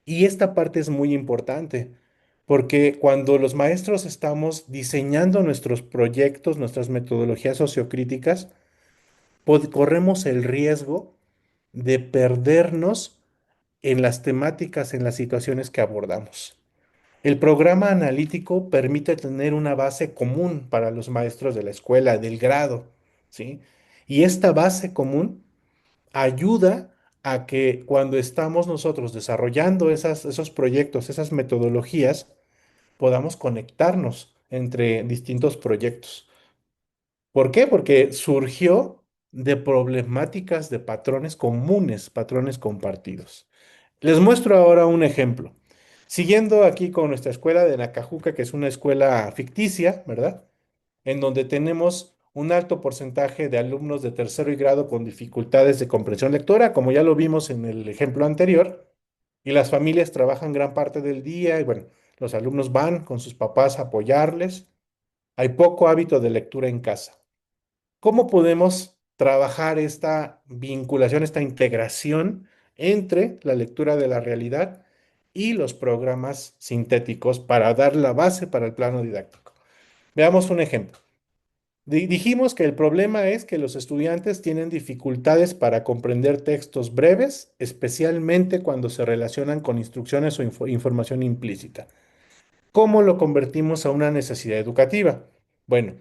Y esta parte es muy importante, porque cuando los maestros estamos diseñando nuestros proyectos, nuestras metodologías sociocríticas, corremos el riesgo de perdernos en las temáticas, en las situaciones que abordamos. El programa analítico permite tener una base común para los maestros de la escuela, del grado, ¿sí? Y esta base común ayuda a que cuando estamos nosotros desarrollando esos proyectos, esas metodologías, podamos conectarnos entre distintos proyectos. ¿Por qué? Porque surgió de problemáticas de patrones comunes, patrones compartidos. Les muestro ahora un ejemplo. Siguiendo aquí con nuestra escuela de Nacajuca, que es una escuela ficticia, ¿verdad? En donde tenemos un alto porcentaje de alumnos de tercero y grado con dificultades de comprensión lectora, como ya lo vimos en el ejemplo anterior, y las familias trabajan gran parte del día y bueno, los alumnos van con sus papás a apoyarles. Hay poco hábito de lectura en casa. ¿Cómo podemos trabajar esta vinculación, esta integración entre la lectura de la realidad y los programas sintéticos para dar la base para el plano didáctico. Veamos un ejemplo. Dijimos que el problema es que los estudiantes tienen dificultades para comprender textos breves, especialmente cuando se relacionan con instrucciones o información implícita. ¿Cómo lo convertimos a una necesidad educativa? Bueno,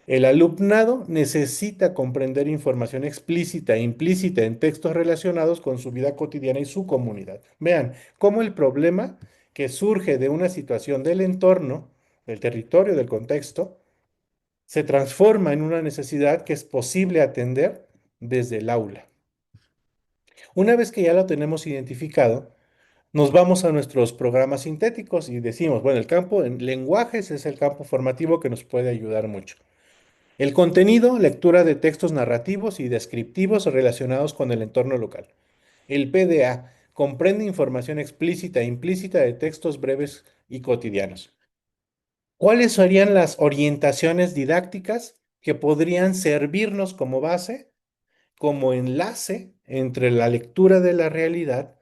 el alumnado necesita comprender información explícita e implícita en textos relacionados con su vida cotidiana y su comunidad. Vean cómo el problema que surge de una situación del entorno, del territorio, del contexto, se transforma en una necesidad que es posible atender desde el aula. Una vez que ya lo tenemos identificado, nos vamos a nuestros programas sintéticos y decimos, bueno, el campo en lenguajes es el campo formativo que nos puede ayudar mucho. El contenido, lectura de textos narrativos y descriptivos relacionados con el entorno local. El PDA comprende información explícita e implícita de textos breves y cotidianos. ¿Cuáles serían las orientaciones didácticas que podrían servirnos como base, como enlace entre la lectura de la realidad,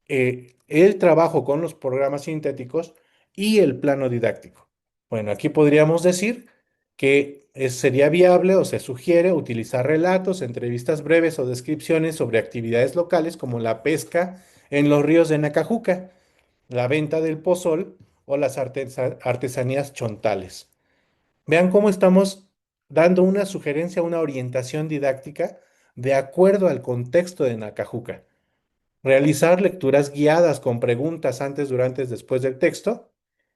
el trabajo con los programas sintéticos y el plano didáctico? Bueno, aquí podríamos decir que sería viable o se sugiere utilizar relatos, entrevistas breves o descripciones sobre actividades locales como la pesca en los ríos de Nacajuca, la venta del pozol o las artesanías chontales. Vean cómo estamos dando una sugerencia, una orientación didáctica de acuerdo al contexto de Nacajuca. Realizar lecturas guiadas con preguntas antes, durante y después del texto,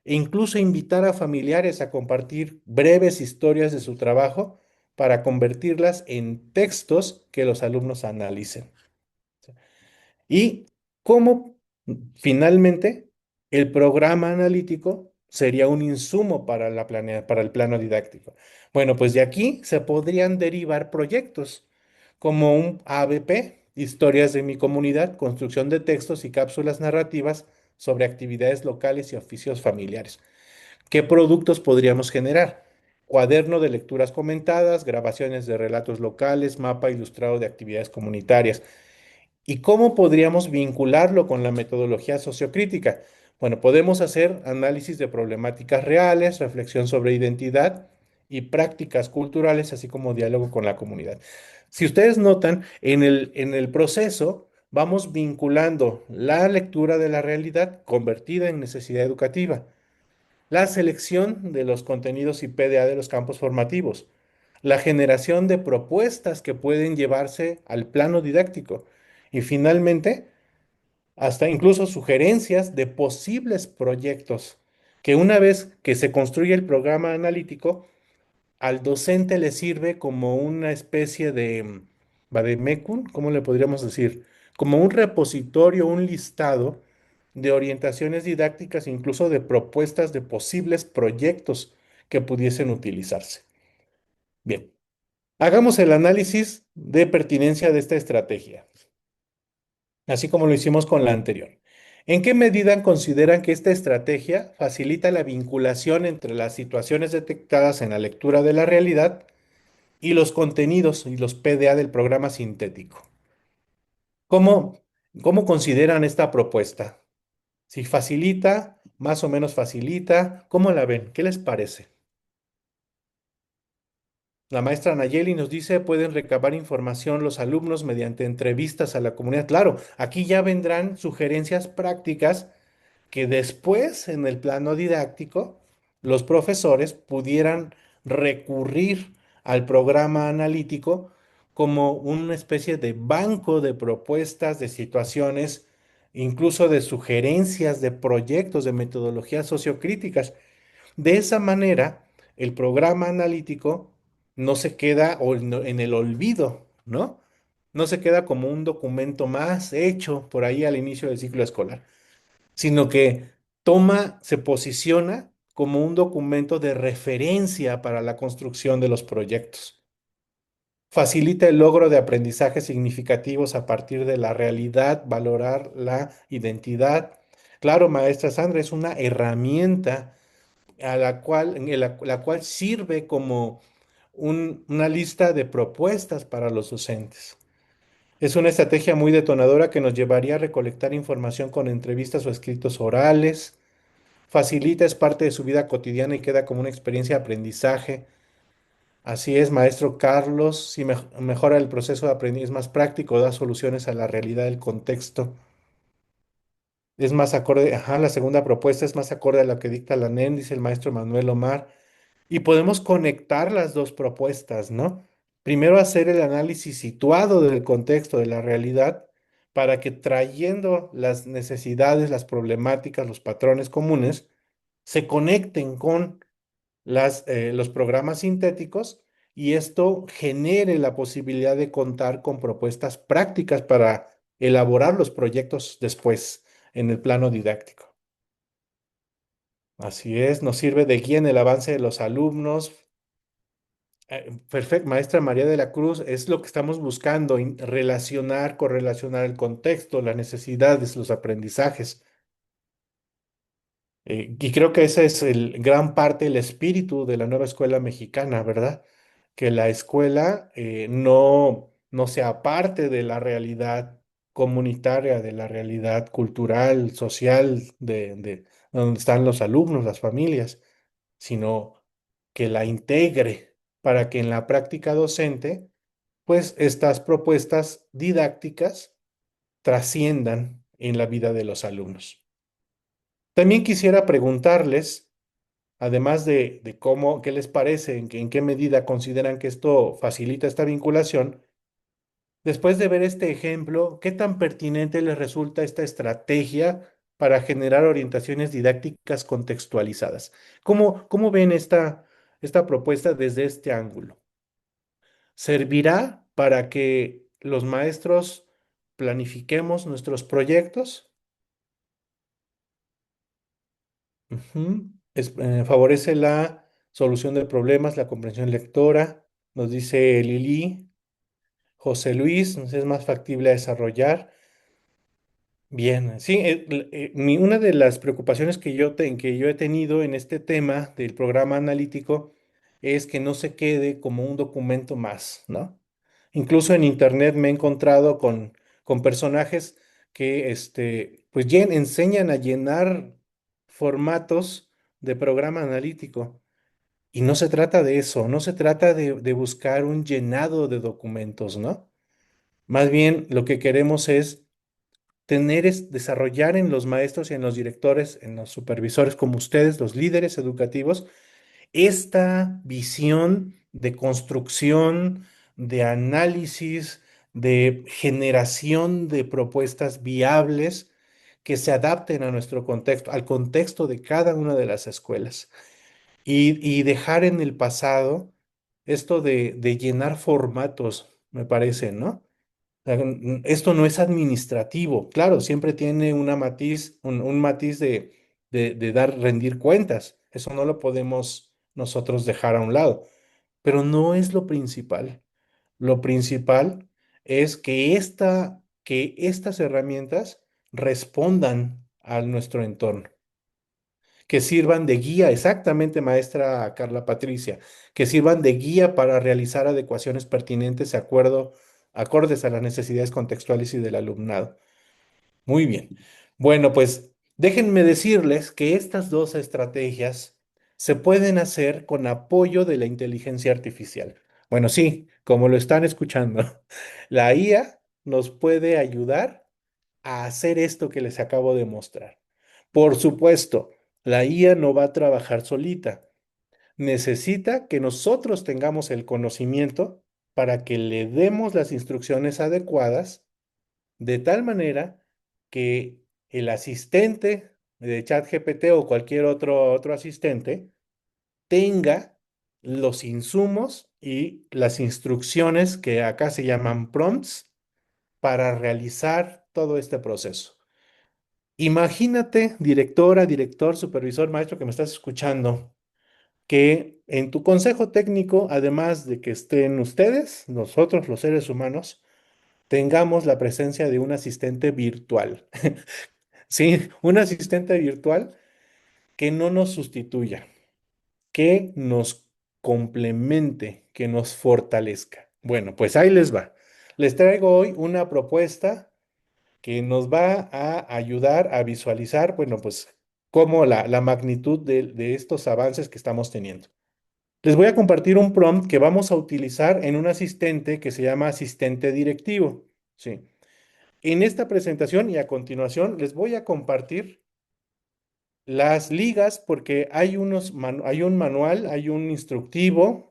e incluso invitar a familiares a compartir breves historias de su trabajo para convertirlas en textos que los alumnos analicen. Y cómo finalmente el programa analítico sería un insumo para para el plano didáctico. Bueno, pues de aquí se podrían derivar proyectos como un ABP, historias de mi comunidad, construcción de textos y cápsulas narrativas sobre actividades locales y oficios familiares. ¿Qué productos podríamos generar? Cuaderno de lecturas comentadas, grabaciones de relatos locales, mapa ilustrado de actividades comunitarias. ¿Y cómo podríamos vincularlo con la metodología sociocrítica? Bueno, podemos hacer análisis de problemáticas reales, reflexión sobre identidad y prácticas culturales, así como diálogo con la comunidad. Si ustedes notan, en el proceso vamos vinculando la lectura de la realidad convertida en necesidad educativa, la selección de los contenidos y PDA de los campos formativos, la generación de propuestas que pueden llevarse al plano didáctico y finalmente hasta incluso sugerencias de posibles proyectos que una vez que se construye el programa analítico, al docente le sirve como una especie de vademecum, ¿cómo le podríamos decir? Como un repositorio, un listado de orientaciones didácticas, incluso de propuestas de posibles proyectos que pudiesen utilizarse. Bien, hagamos el análisis de pertinencia de esta estrategia, así como lo hicimos con la anterior. ¿En qué medida consideran que esta estrategia facilita la vinculación entre las situaciones detectadas en la lectura de la realidad y los contenidos y los PDA del programa sintético? ¿Cómo, cómo consideran esta propuesta? Si facilita, más o menos facilita, ¿cómo la ven? ¿Qué les parece? La maestra Nayeli nos dice, pueden recabar información los alumnos mediante entrevistas a la comunidad. Claro, aquí ya vendrán sugerencias prácticas que después, en el plano didáctico, los profesores pudieran recurrir al programa analítico como una especie de banco de propuestas, de situaciones, incluso de sugerencias, de proyectos, de metodologías sociocríticas. De esa manera, el programa analítico no se queda en el olvido, ¿no? No se queda como un documento más hecho por ahí al inicio del ciclo escolar, sino que se posiciona como un documento de referencia para la construcción de los proyectos. Facilita el logro de aprendizajes significativos a partir de la realidad, valorar la identidad. Claro, maestra Sandra, es una herramienta a la cual, la cual sirve como una lista de propuestas para los docentes. Es una estrategia muy detonadora que nos llevaría a recolectar información con entrevistas o escritos orales. Facilita, es parte de su vida cotidiana y queda como una experiencia de aprendizaje. Así es, maestro Carlos, si mejora el proceso de aprendizaje, es más práctico, da soluciones a la realidad del contexto. Es más acorde, ajá, la segunda propuesta es más acorde a la que dicta la NEM, dice el maestro Manuel Omar. Y podemos conectar las dos propuestas, ¿no? Primero hacer el análisis situado del contexto de la realidad para que trayendo las necesidades, las problemáticas, los patrones comunes, se conecten con los programas sintéticos y esto genere la posibilidad de contar con propuestas prácticas para elaborar los proyectos después en el plano didáctico. Así es, nos sirve de guía en el avance de los alumnos. Perfecto, maestra María de la Cruz, es lo que estamos buscando, relacionar, correlacionar el contexto, las necesidades, los aprendizajes. Y creo que ese es el gran parte, el espíritu de la nueva escuela mexicana, ¿verdad? Que la escuela no sea parte de la realidad comunitaria, de la realidad cultural, social, de donde están los alumnos, las familias, sino que la integre para que en la práctica docente, pues estas propuestas didácticas trasciendan en la vida de los alumnos. También quisiera preguntarles, además de cómo, qué les parece, en qué medida consideran que esto facilita esta vinculación, después de ver este ejemplo, ¿qué tan pertinente les resulta esta estrategia para generar orientaciones didácticas contextualizadas? ¿Cómo ven esta propuesta desde este ángulo? ¿Servirá para que los maestros planifiquemos nuestros proyectos? Ujú. Favorece la solución de problemas, la comprensión lectora, nos dice Lili. José Luis, nos es más factible a desarrollar. Bien, sí, una de las preocupaciones que yo he tenido en este tema del programa analítico es que no se quede como un documento más, ¿no? Incluso en internet me he encontrado con personajes que pues enseñan a llenar formatos de programa analítico. Y no se trata de eso, no se trata de buscar un llenado de documentos, ¿no? Más bien lo que queremos es desarrollar en los maestros y en los directores, en los supervisores como ustedes, los líderes educativos, esta visión de construcción, de análisis, de generación de propuestas viables que se adapten a nuestro contexto, al contexto de cada una de las escuelas. Y dejar en el pasado esto de llenar formatos, me parece, ¿no? Sea, esto no es administrativo, claro, siempre tiene un matiz de rendir cuentas. Eso no lo podemos nosotros dejar a un lado, pero no es lo principal. Lo principal es que estas herramientas respondan a nuestro entorno, que sirvan de guía, exactamente, maestra Carla Patricia, que sirvan de guía para realizar adecuaciones pertinentes acordes a las necesidades contextuales y del alumnado. Muy bien. Bueno, pues déjenme decirles que estas dos estrategias se pueden hacer con apoyo de la inteligencia artificial. Bueno, sí, como lo están escuchando, la IA nos puede ayudar a hacer esto que les acabo de mostrar. Por supuesto, la IA no va a trabajar solita. Necesita que nosotros tengamos el conocimiento para que le demos las instrucciones adecuadas de tal manera que el asistente de ChatGPT o cualquier otro asistente tenga los insumos y las instrucciones que acá se llaman prompts para realizar todo este proceso. Imagínate, directora, director, supervisor, maestro que me estás escuchando, que en tu consejo técnico, además de que estén ustedes, nosotros los seres humanos, tengamos la presencia de un asistente virtual. Sí, un asistente virtual que no nos sustituya, que nos complemente, que nos fortalezca. Bueno, pues ahí les va. Les traigo hoy una propuesta que nos va a ayudar a visualizar, bueno, pues cómo la magnitud de estos avances que estamos teniendo. Les voy a compartir un prompt que vamos a utilizar en un asistente que se llama asistente directivo. Sí. En esta presentación y a continuación les voy a compartir las ligas porque hay un manual, hay un instructivo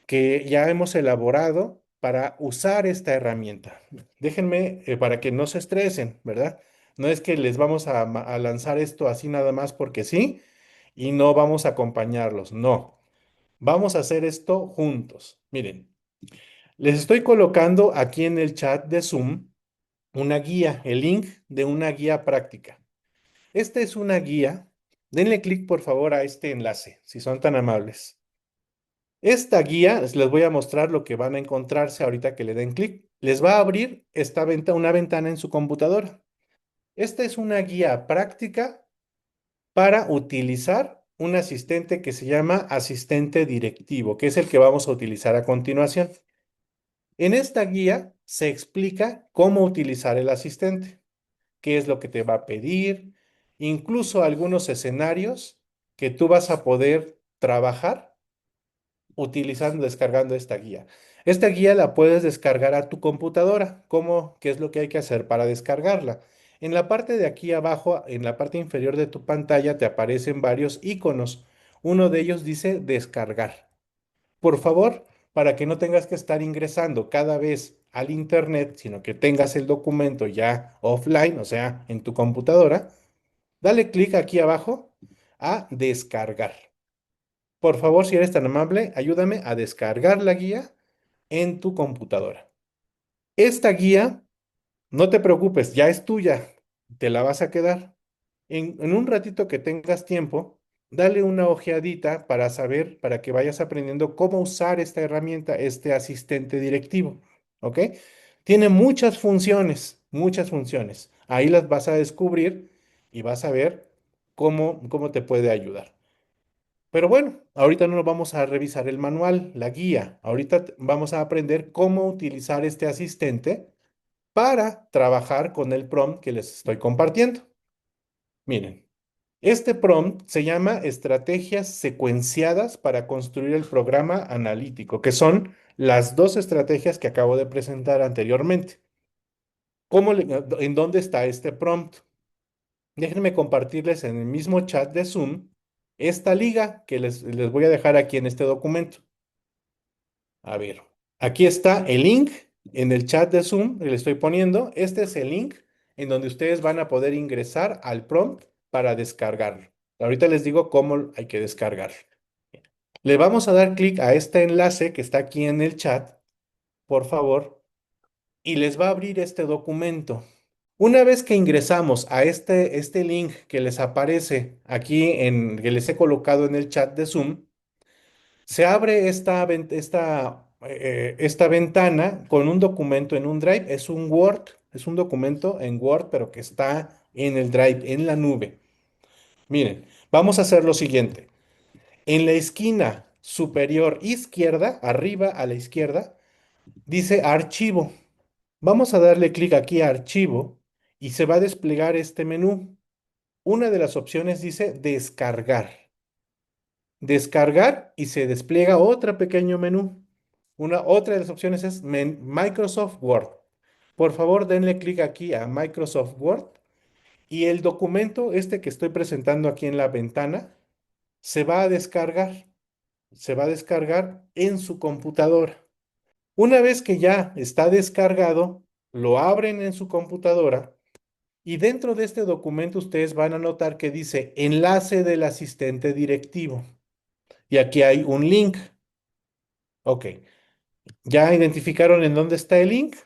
que ya hemos elaborado para usar esta herramienta. Déjenme para que no se estresen, ¿verdad? No es que les vamos a lanzar esto así nada más porque sí y no vamos a acompañarlos, no. Vamos a hacer esto juntos. Miren, les estoy colocando aquí en el chat de Zoom una guía, el link de una guía práctica. Esta es una guía. Denle clic por favor a este enlace, si son tan amables. Esta guía, les voy a mostrar lo que van a encontrarse ahorita que le den clic. Les va a abrir una ventana en su computadora. Esta es una guía práctica para utilizar un asistente que se llama asistente directivo, que es el que vamos a utilizar a continuación. En esta guía se explica cómo utilizar el asistente, qué es lo que te va a pedir, incluso algunos escenarios que tú vas a poder trabajar utilizando, descargando esta guía. Esta guía la puedes descargar a tu computadora. ¿Cómo? ¿Qué es lo que hay que hacer para descargarla? En la parte de aquí abajo, en la parte inferior de tu pantalla, te aparecen varios iconos. Uno de ellos dice descargar. Por favor, para que no tengas que estar ingresando cada vez al internet, sino que tengas el documento ya offline, o sea, en tu computadora, dale clic aquí abajo a descargar. Por favor, si eres tan amable, ayúdame a descargar la guía en tu computadora. Esta guía, no te preocupes, ya es tuya, te la vas a quedar. En un ratito que tengas tiempo, dale una ojeadita para saber, para que vayas aprendiendo cómo usar esta herramienta, este asistente directivo. ¿Ok? Tiene muchas funciones, muchas funciones. Ahí las vas a descubrir y vas a ver cómo te puede ayudar. Pero bueno, ahorita no nos vamos a revisar el manual, la guía. Ahorita vamos a aprender cómo utilizar este asistente para trabajar con el prompt que les estoy compartiendo. Miren, este prompt se llama Estrategias secuenciadas para construir el programa analítico, que son las dos estrategias que acabo de presentar anteriormente. ¿En dónde está este prompt? Déjenme compartirles en el mismo chat de Zoom esta liga que les voy a dejar aquí en este documento. A ver, aquí está el link en el chat de Zoom que le estoy poniendo. Este es el link en donde ustedes van a poder ingresar al prompt para descargarlo. Ahorita les digo cómo hay que descargarlo. Le vamos a dar clic a este enlace que está aquí en el chat, por favor, y les va a abrir este documento. Una vez que ingresamos a este link que les aparece aquí que les he colocado en el chat de Zoom, se abre esta ventana con un documento en un Drive. Es un Word, es un documento en Word, pero que está en el Drive, en la nube. Miren, vamos a hacer lo siguiente. En la esquina superior izquierda, arriba a la izquierda, dice archivo. Vamos a darle clic aquí a archivo y se va a desplegar este menú. Una de las opciones dice descargar. Descargar y se despliega otro pequeño menú. Otra de las opciones es Microsoft Word. Por favor, denle clic aquí a Microsoft Word y el documento, este que estoy presentando aquí en la ventana, se va a descargar. Se va a descargar en su computadora. Una vez que ya está descargado, lo abren en su computadora y dentro de este documento ustedes van a notar que dice enlace del asistente directivo. Y aquí hay un link. Ok, ¿ya identificaron en dónde está el link?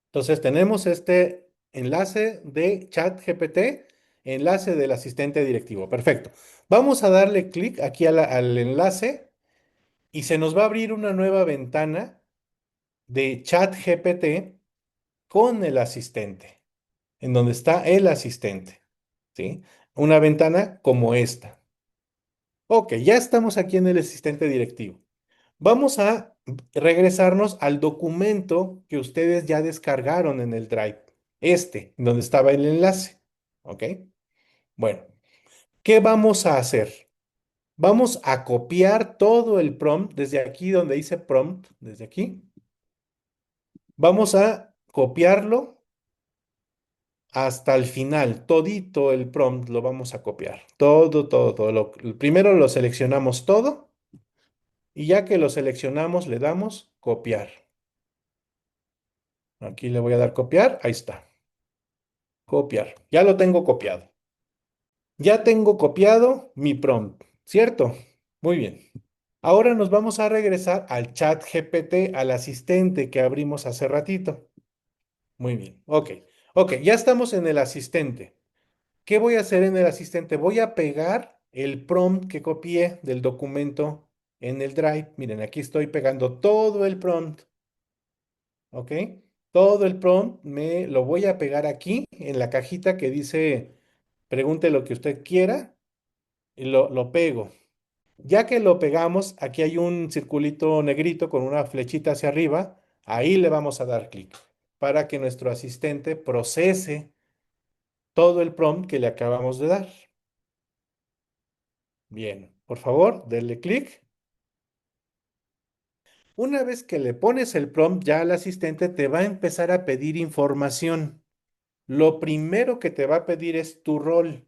Entonces tenemos este enlace de ChatGPT, enlace del asistente directivo. Perfecto. Vamos a darle clic aquí al enlace y se nos va a abrir una nueva ventana de ChatGPT con el asistente, en donde está el asistente, ¿sí? Una ventana como esta. Ok, ya estamos aquí en el asistente directivo. Vamos a regresarnos al documento que ustedes ya descargaron en el Drive, donde estaba el enlace. ¿Ok? Bueno, ¿qué vamos a hacer? Vamos a copiar todo el prompt desde aquí donde dice prompt, desde aquí. Vamos a copiarlo hasta el final. Todito el prompt lo vamos a copiar. Todo, todo, todo. Primero lo seleccionamos todo y ya que lo seleccionamos le damos copiar. Aquí le voy a dar copiar. Ahí está. Copiar. Ya lo tengo copiado. Ya tengo copiado mi prompt, ¿cierto? Muy bien. Ahora nos vamos a regresar al chat GPT, al asistente que abrimos hace ratito. Muy bien. Ok. Ok, ya estamos en el asistente. ¿Qué voy a hacer en el asistente? Voy a pegar el prompt que copié del documento en el Drive. Miren, aquí estoy pegando todo el prompt. ¿Ok? Todo el prompt me lo voy a pegar aquí en la cajita que dice pregunte lo que usted quiera y lo pego. Ya que lo pegamos, aquí hay un circulito negrito con una flechita hacia arriba. Ahí le vamos a dar clic para que nuestro asistente procese todo el prompt que le acabamos de dar. Bien, por favor, denle clic. Una vez que le pones el prompt ya al asistente, te va a empezar a pedir información. Lo primero que te va a pedir es tu rol.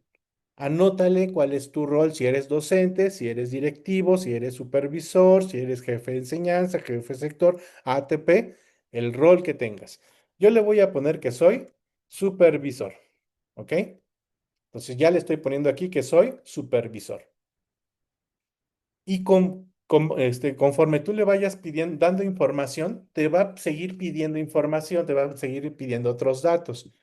Anótale cuál es tu rol, si eres docente, si eres directivo, si eres supervisor, si eres jefe de enseñanza, jefe de sector, ATP, el rol que tengas. Yo le voy a poner que soy supervisor, ¿ok? Entonces ya le estoy poniendo aquí que soy supervisor. Y conforme tú le vayas pidiendo, dando información, te va a seguir pidiendo información, te va a seguir pidiendo otros datos.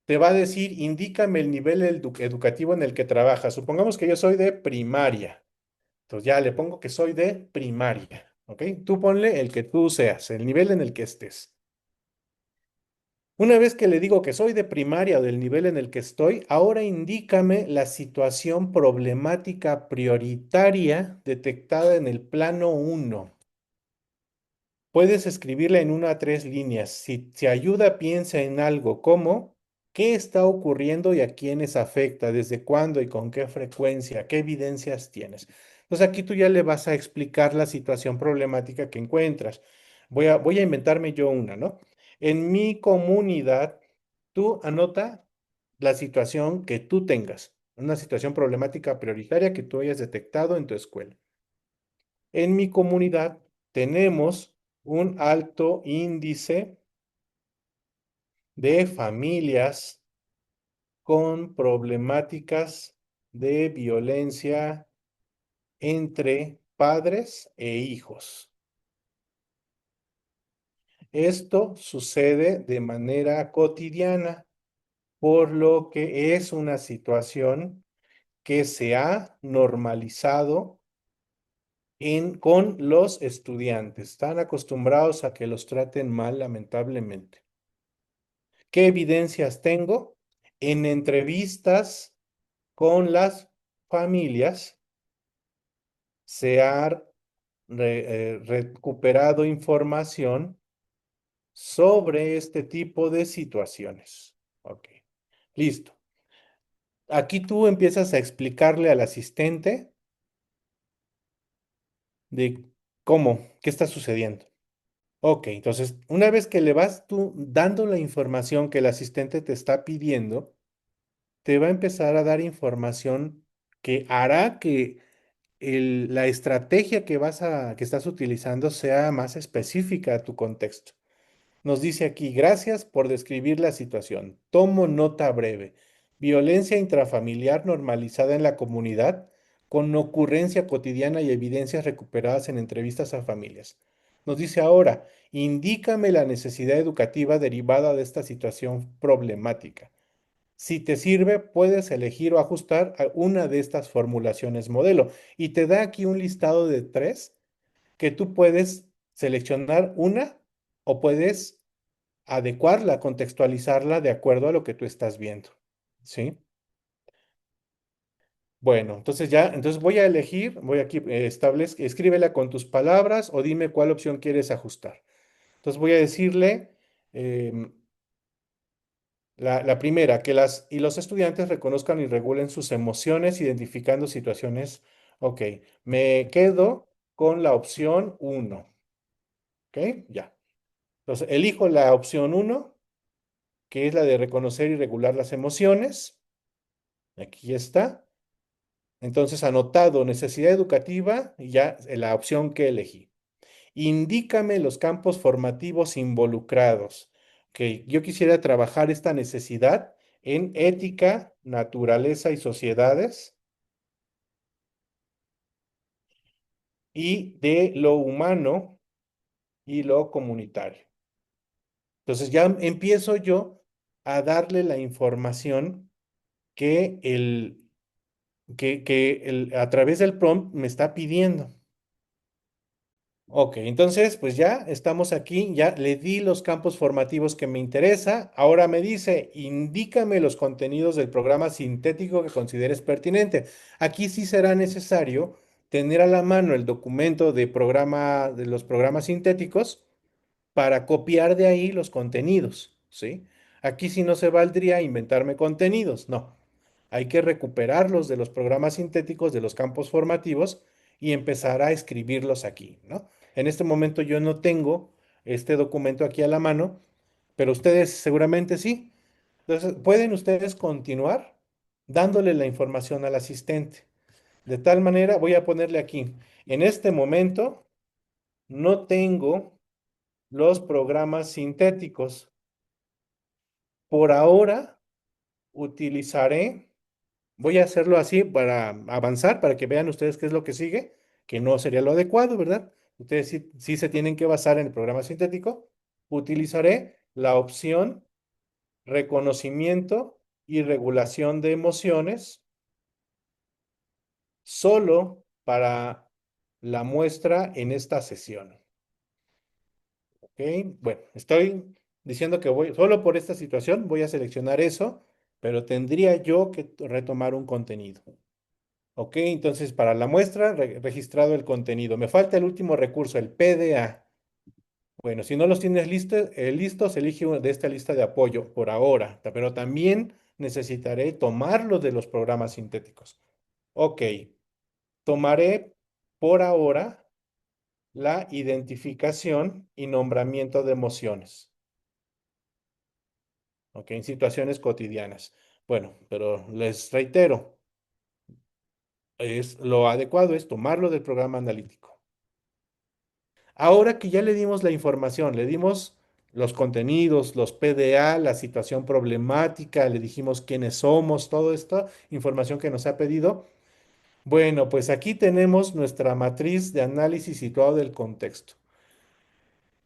Te va a decir, indícame el nivel educativo en el que trabajas. Supongamos que yo soy de primaria. Entonces ya le pongo que soy de primaria. ¿Ok? Tú ponle el que tú seas, el nivel en el que estés. Una vez que le digo que soy de primaria o del nivel en el que estoy, ahora indícame la situación problemática prioritaria detectada en el plano uno. Puedes escribirla en 1 a 3 líneas. Si ayuda, piensa en algo como qué está ocurriendo y a quiénes afecta, desde cuándo y con qué frecuencia, qué evidencias tienes. Entonces aquí tú ya le vas a explicar la situación problemática que encuentras. Voy a inventarme yo una, ¿no? En mi comunidad, tú anota la situación que tú tengas, una situación problemática prioritaria que tú hayas detectado en tu escuela. En mi comunidad tenemos un alto índice de familias con problemáticas de violencia entre padres e hijos. Esto sucede de manera cotidiana, por lo que es una situación que se ha normalizado con los estudiantes. Están acostumbrados a que los traten mal, lamentablemente. ¿Qué evidencias tengo? En entrevistas con las familias se ha recuperado información sobre este tipo de situaciones. Ok, listo. Aquí tú empiezas a explicarle al asistente de qué está sucediendo. Ok, entonces, una vez que le vas tú dando la información que el asistente te está pidiendo, te va a empezar a dar información que hará que la estrategia que estás utilizando sea más específica a tu contexto. Nos dice aquí, gracias por describir la situación. Tomo nota breve. Violencia intrafamiliar normalizada en la comunidad con ocurrencia cotidiana y evidencias recuperadas en entrevistas a familias. Nos dice ahora, indícame la necesidad educativa derivada de esta situación problemática. Si te sirve, puedes elegir o ajustar a una de estas formulaciones modelo y te da aquí un listado de 3 que tú puedes seleccionar una o puedes adecuarla, contextualizarla de acuerdo a lo que tú estás viendo. ¿Sí? Bueno, entonces ya, entonces voy a elegir, voy aquí, escríbela con tus palabras o dime cuál opción quieres ajustar. Entonces voy a decirle em, la primera, que las y los estudiantes reconozcan y regulen sus emociones identificando situaciones. Ok, me quedo con la opción uno. Ok, ya. Entonces elijo la opción uno, que es la de reconocer y regular las emociones. Aquí está. Entonces, anotado, necesidad educativa, y ya la opción que elegí. Indícame los campos formativos involucrados. Que yo quisiera trabajar esta necesidad en ética, naturaleza y sociedades y de lo humano y lo comunitario. Entonces ya empiezo yo a darle la información que a través del prompt me está pidiendo. Ok, entonces pues ya estamos aquí, ya le di los campos formativos que me interesa. Ahora me dice, indícame los contenidos del programa sintético que consideres pertinente. Aquí sí será necesario tener a la mano el documento de los programas sintéticos para copiar de ahí los contenidos, ¿sí? Aquí sí no se valdría inventarme contenidos, no. Hay que recuperarlos de los programas sintéticos, de los campos formativos y empezar a escribirlos aquí, ¿no? En este momento yo no tengo este documento aquí a la mano, pero ustedes seguramente sí. Entonces, pueden ustedes continuar dándole la información al asistente. De tal manera, voy a ponerle aquí, en este momento no tengo los programas sintéticos. Por ahora utilizaré, voy a hacerlo así para avanzar, para que vean ustedes qué es lo que sigue, que no sería lo adecuado, ¿verdad? Ustedes sí se tienen que basar en el programa sintético. Utilizaré la opción reconocimiento y regulación de emociones solo para la muestra en esta sesión. ¿Ok? Bueno, estoy diciendo que voy, solo por esta situación voy a seleccionar eso, pero tendría yo que retomar un contenido. ¿Ok? Entonces, para la muestra, registrado el contenido. Me falta el último recurso, el PDA. Bueno, si no los tienes listos, elige uno de esta lista de apoyo por ahora, pero también necesitaré tomarlo de los programas sintéticos. Ok, tomaré por ahora la identificación y nombramiento de emociones. ¿Ok? En situaciones cotidianas. Bueno, pero les reitero, lo adecuado es tomarlo del programa analítico. Ahora que ya le dimos la información, le dimos los contenidos, los PDA, la situación problemática, le dijimos quiénes somos, toda esta información que nos ha pedido. Bueno, pues aquí tenemos nuestra matriz de análisis situado del contexto.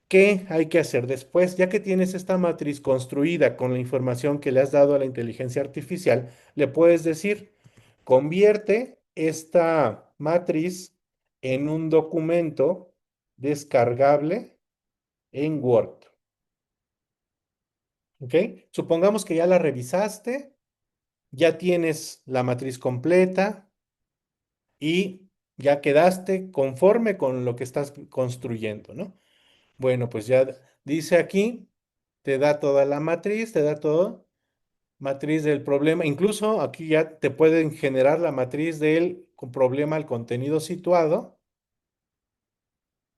¿Qué hay que hacer después? Ya que tienes esta matriz construida con la información que le has dado a la inteligencia artificial, le puedes decir, convierte esta matriz en un documento descargable en Word. ¿Ok? Supongamos que ya la revisaste, ya tienes la matriz completa y ya quedaste conforme con lo que estás construyendo, ¿no? Bueno, pues ya dice aquí, te da toda la matriz, te da todo, matriz del problema, incluso aquí ya te pueden generar la matriz del problema al contenido situado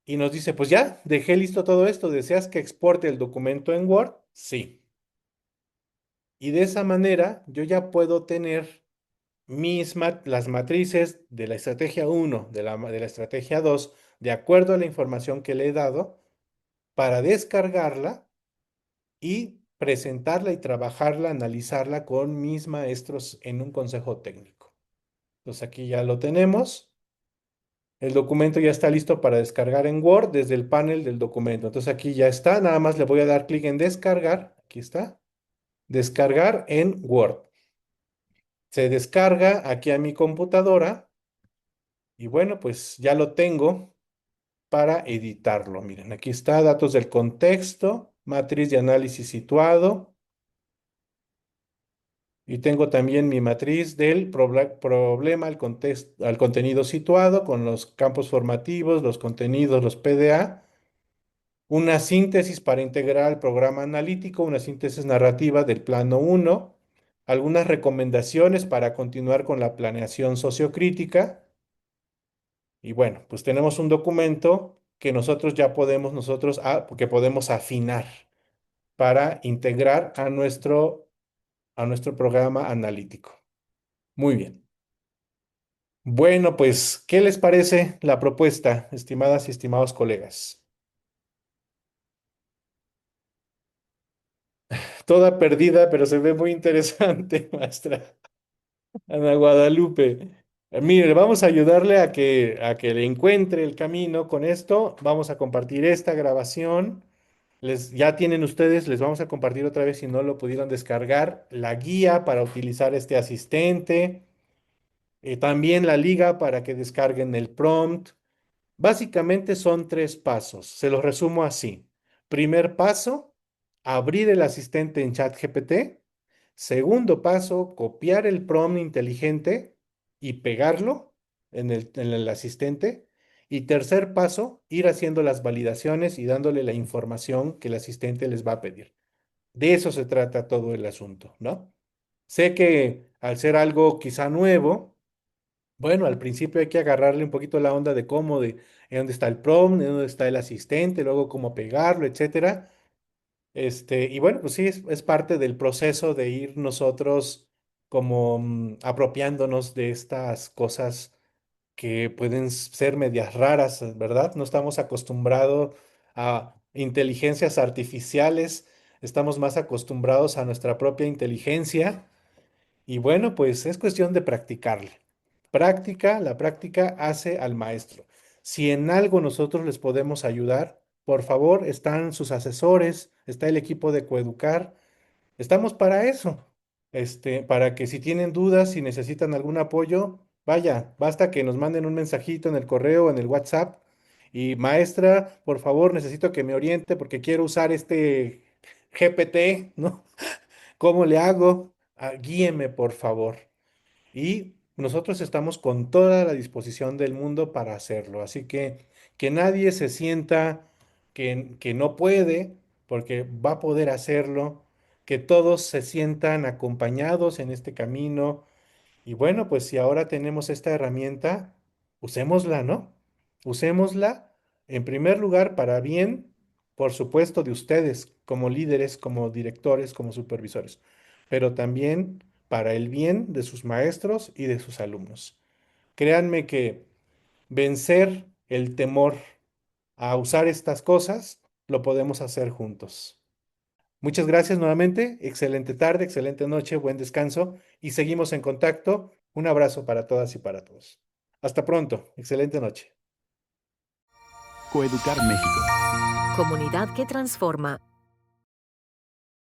y nos dice, pues ya, dejé listo todo esto, ¿deseas que exporte el documento en Word? Sí. Y de esa manera yo ya puedo tener las matrices de la estrategia uno de la estrategia 2 de acuerdo a la información que le he dado, para descargarla y presentarla y trabajarla, analizarla con mis maestros en un consejo técnico. Entonces aquí ya lo tenemos. El documento ya está listo para descargar en Word desde el panel del documento. Entonces aquí ya está. Nada más le voy a dar clic en descargar. Aquí está. Descargar en Word. Se descarga aquí a mi computadora y bueno, pues ya lo tengo para editarlo. Miren, aquí está datos del contexto, matriz de análisis situado. Y tengo también mi matriz del problema al contenido situado con los campos formativos, los contenidos, los PDA, una síntesis para integrar el programa analítico, una síntesis narrativa del plano uno, algunas recomendaciones para continuar con la planeación sociocrítica. Y bueno, pues tenemos un documento que nosotros ya podemos, que podemos afinar para integrar a nuestro programa analítico. Muy bien. Bueno, pues, ¿qué les parece la propuesta, estimadas y estimados colegas? Toda perdida, pero se ve muy interesante, maestra Ana Guadalupe. Mire, vamos a ayudarle a que le encuentre el camino con esto. Vamos a compartir esta grabación. Ya tienen ustedes, les vamos a compartir otra vez si no lo pudieron descargar, la guía para utilizar este asistente, también la liga para que descarguen el prompt. Básicamente son tres pasos. Se los resumo así. Primer paso, abrir el asistente en ChatGPT. Segundo paso, copiar el prompt inteligente y pegarlo en el asistente. Y tercer paso, ir haciendo las validaciones y dándole la información que el asistente les va a pedir. De eso se trata todo el asunto, ¿no? Sé que al ser algo quizá nuevo, bueno, al principio hay que agarrarle un poquito la onda de cómo, de en dónde está el prompt, en dónde está el asistente, luego cómo pegarlo, etcétera. Y bueno, pues sí, es parte del proceso de ir nosotros como apropiándonos de estas cosas que pueden ser medias raras, ¿verdad? No estamos acostumbrados a inteligencias artificiales, estamos más acostumbrados a nuestra propia inteligencia y bueno, pues es cuestión de practicarle. Práctica, la práctica hace al maestro. Si en algo nosotros les podemos ayudar, por favor, están sus asesores, está el equipo de Coeducar. Estamos para eso. Para que si tienen dudas, si necesitan algún apoyo, vaya, basta que nos manden un mensajito en el correo, en el WhatsApp. Y maestra, por favor, necesito que me oriente porque quiero usar este GPT, ¿no? ¿Cómo le hago? Guíeme, por favor. Y nosotros estamos con toda la disposición del mundo para hacerlo. Así que nadie se sienta que no puede, porque va a poder hacerlo. Que todos se sientan acompañados en este camino. Y bueno, pues si ahora tenemos esta herramienta, usémosla, ¿no? Usémosla en primer lugar para bien, por supuesto, de ustedes como líderes, como directores, como supervisores, pero también para el bien de sus maestros y de sus alumnos. Créanme que vencer el temor a usar estas cosas lo podemos hacer juntos. Muchas gracias nuevamente. Excelente tarde, excelente noche, buen descanso y seguimos en contacto. Un abrazo para todas y para todos. Hasta pronto. Excelente noche. Coeducar México. Comunidad que transforma.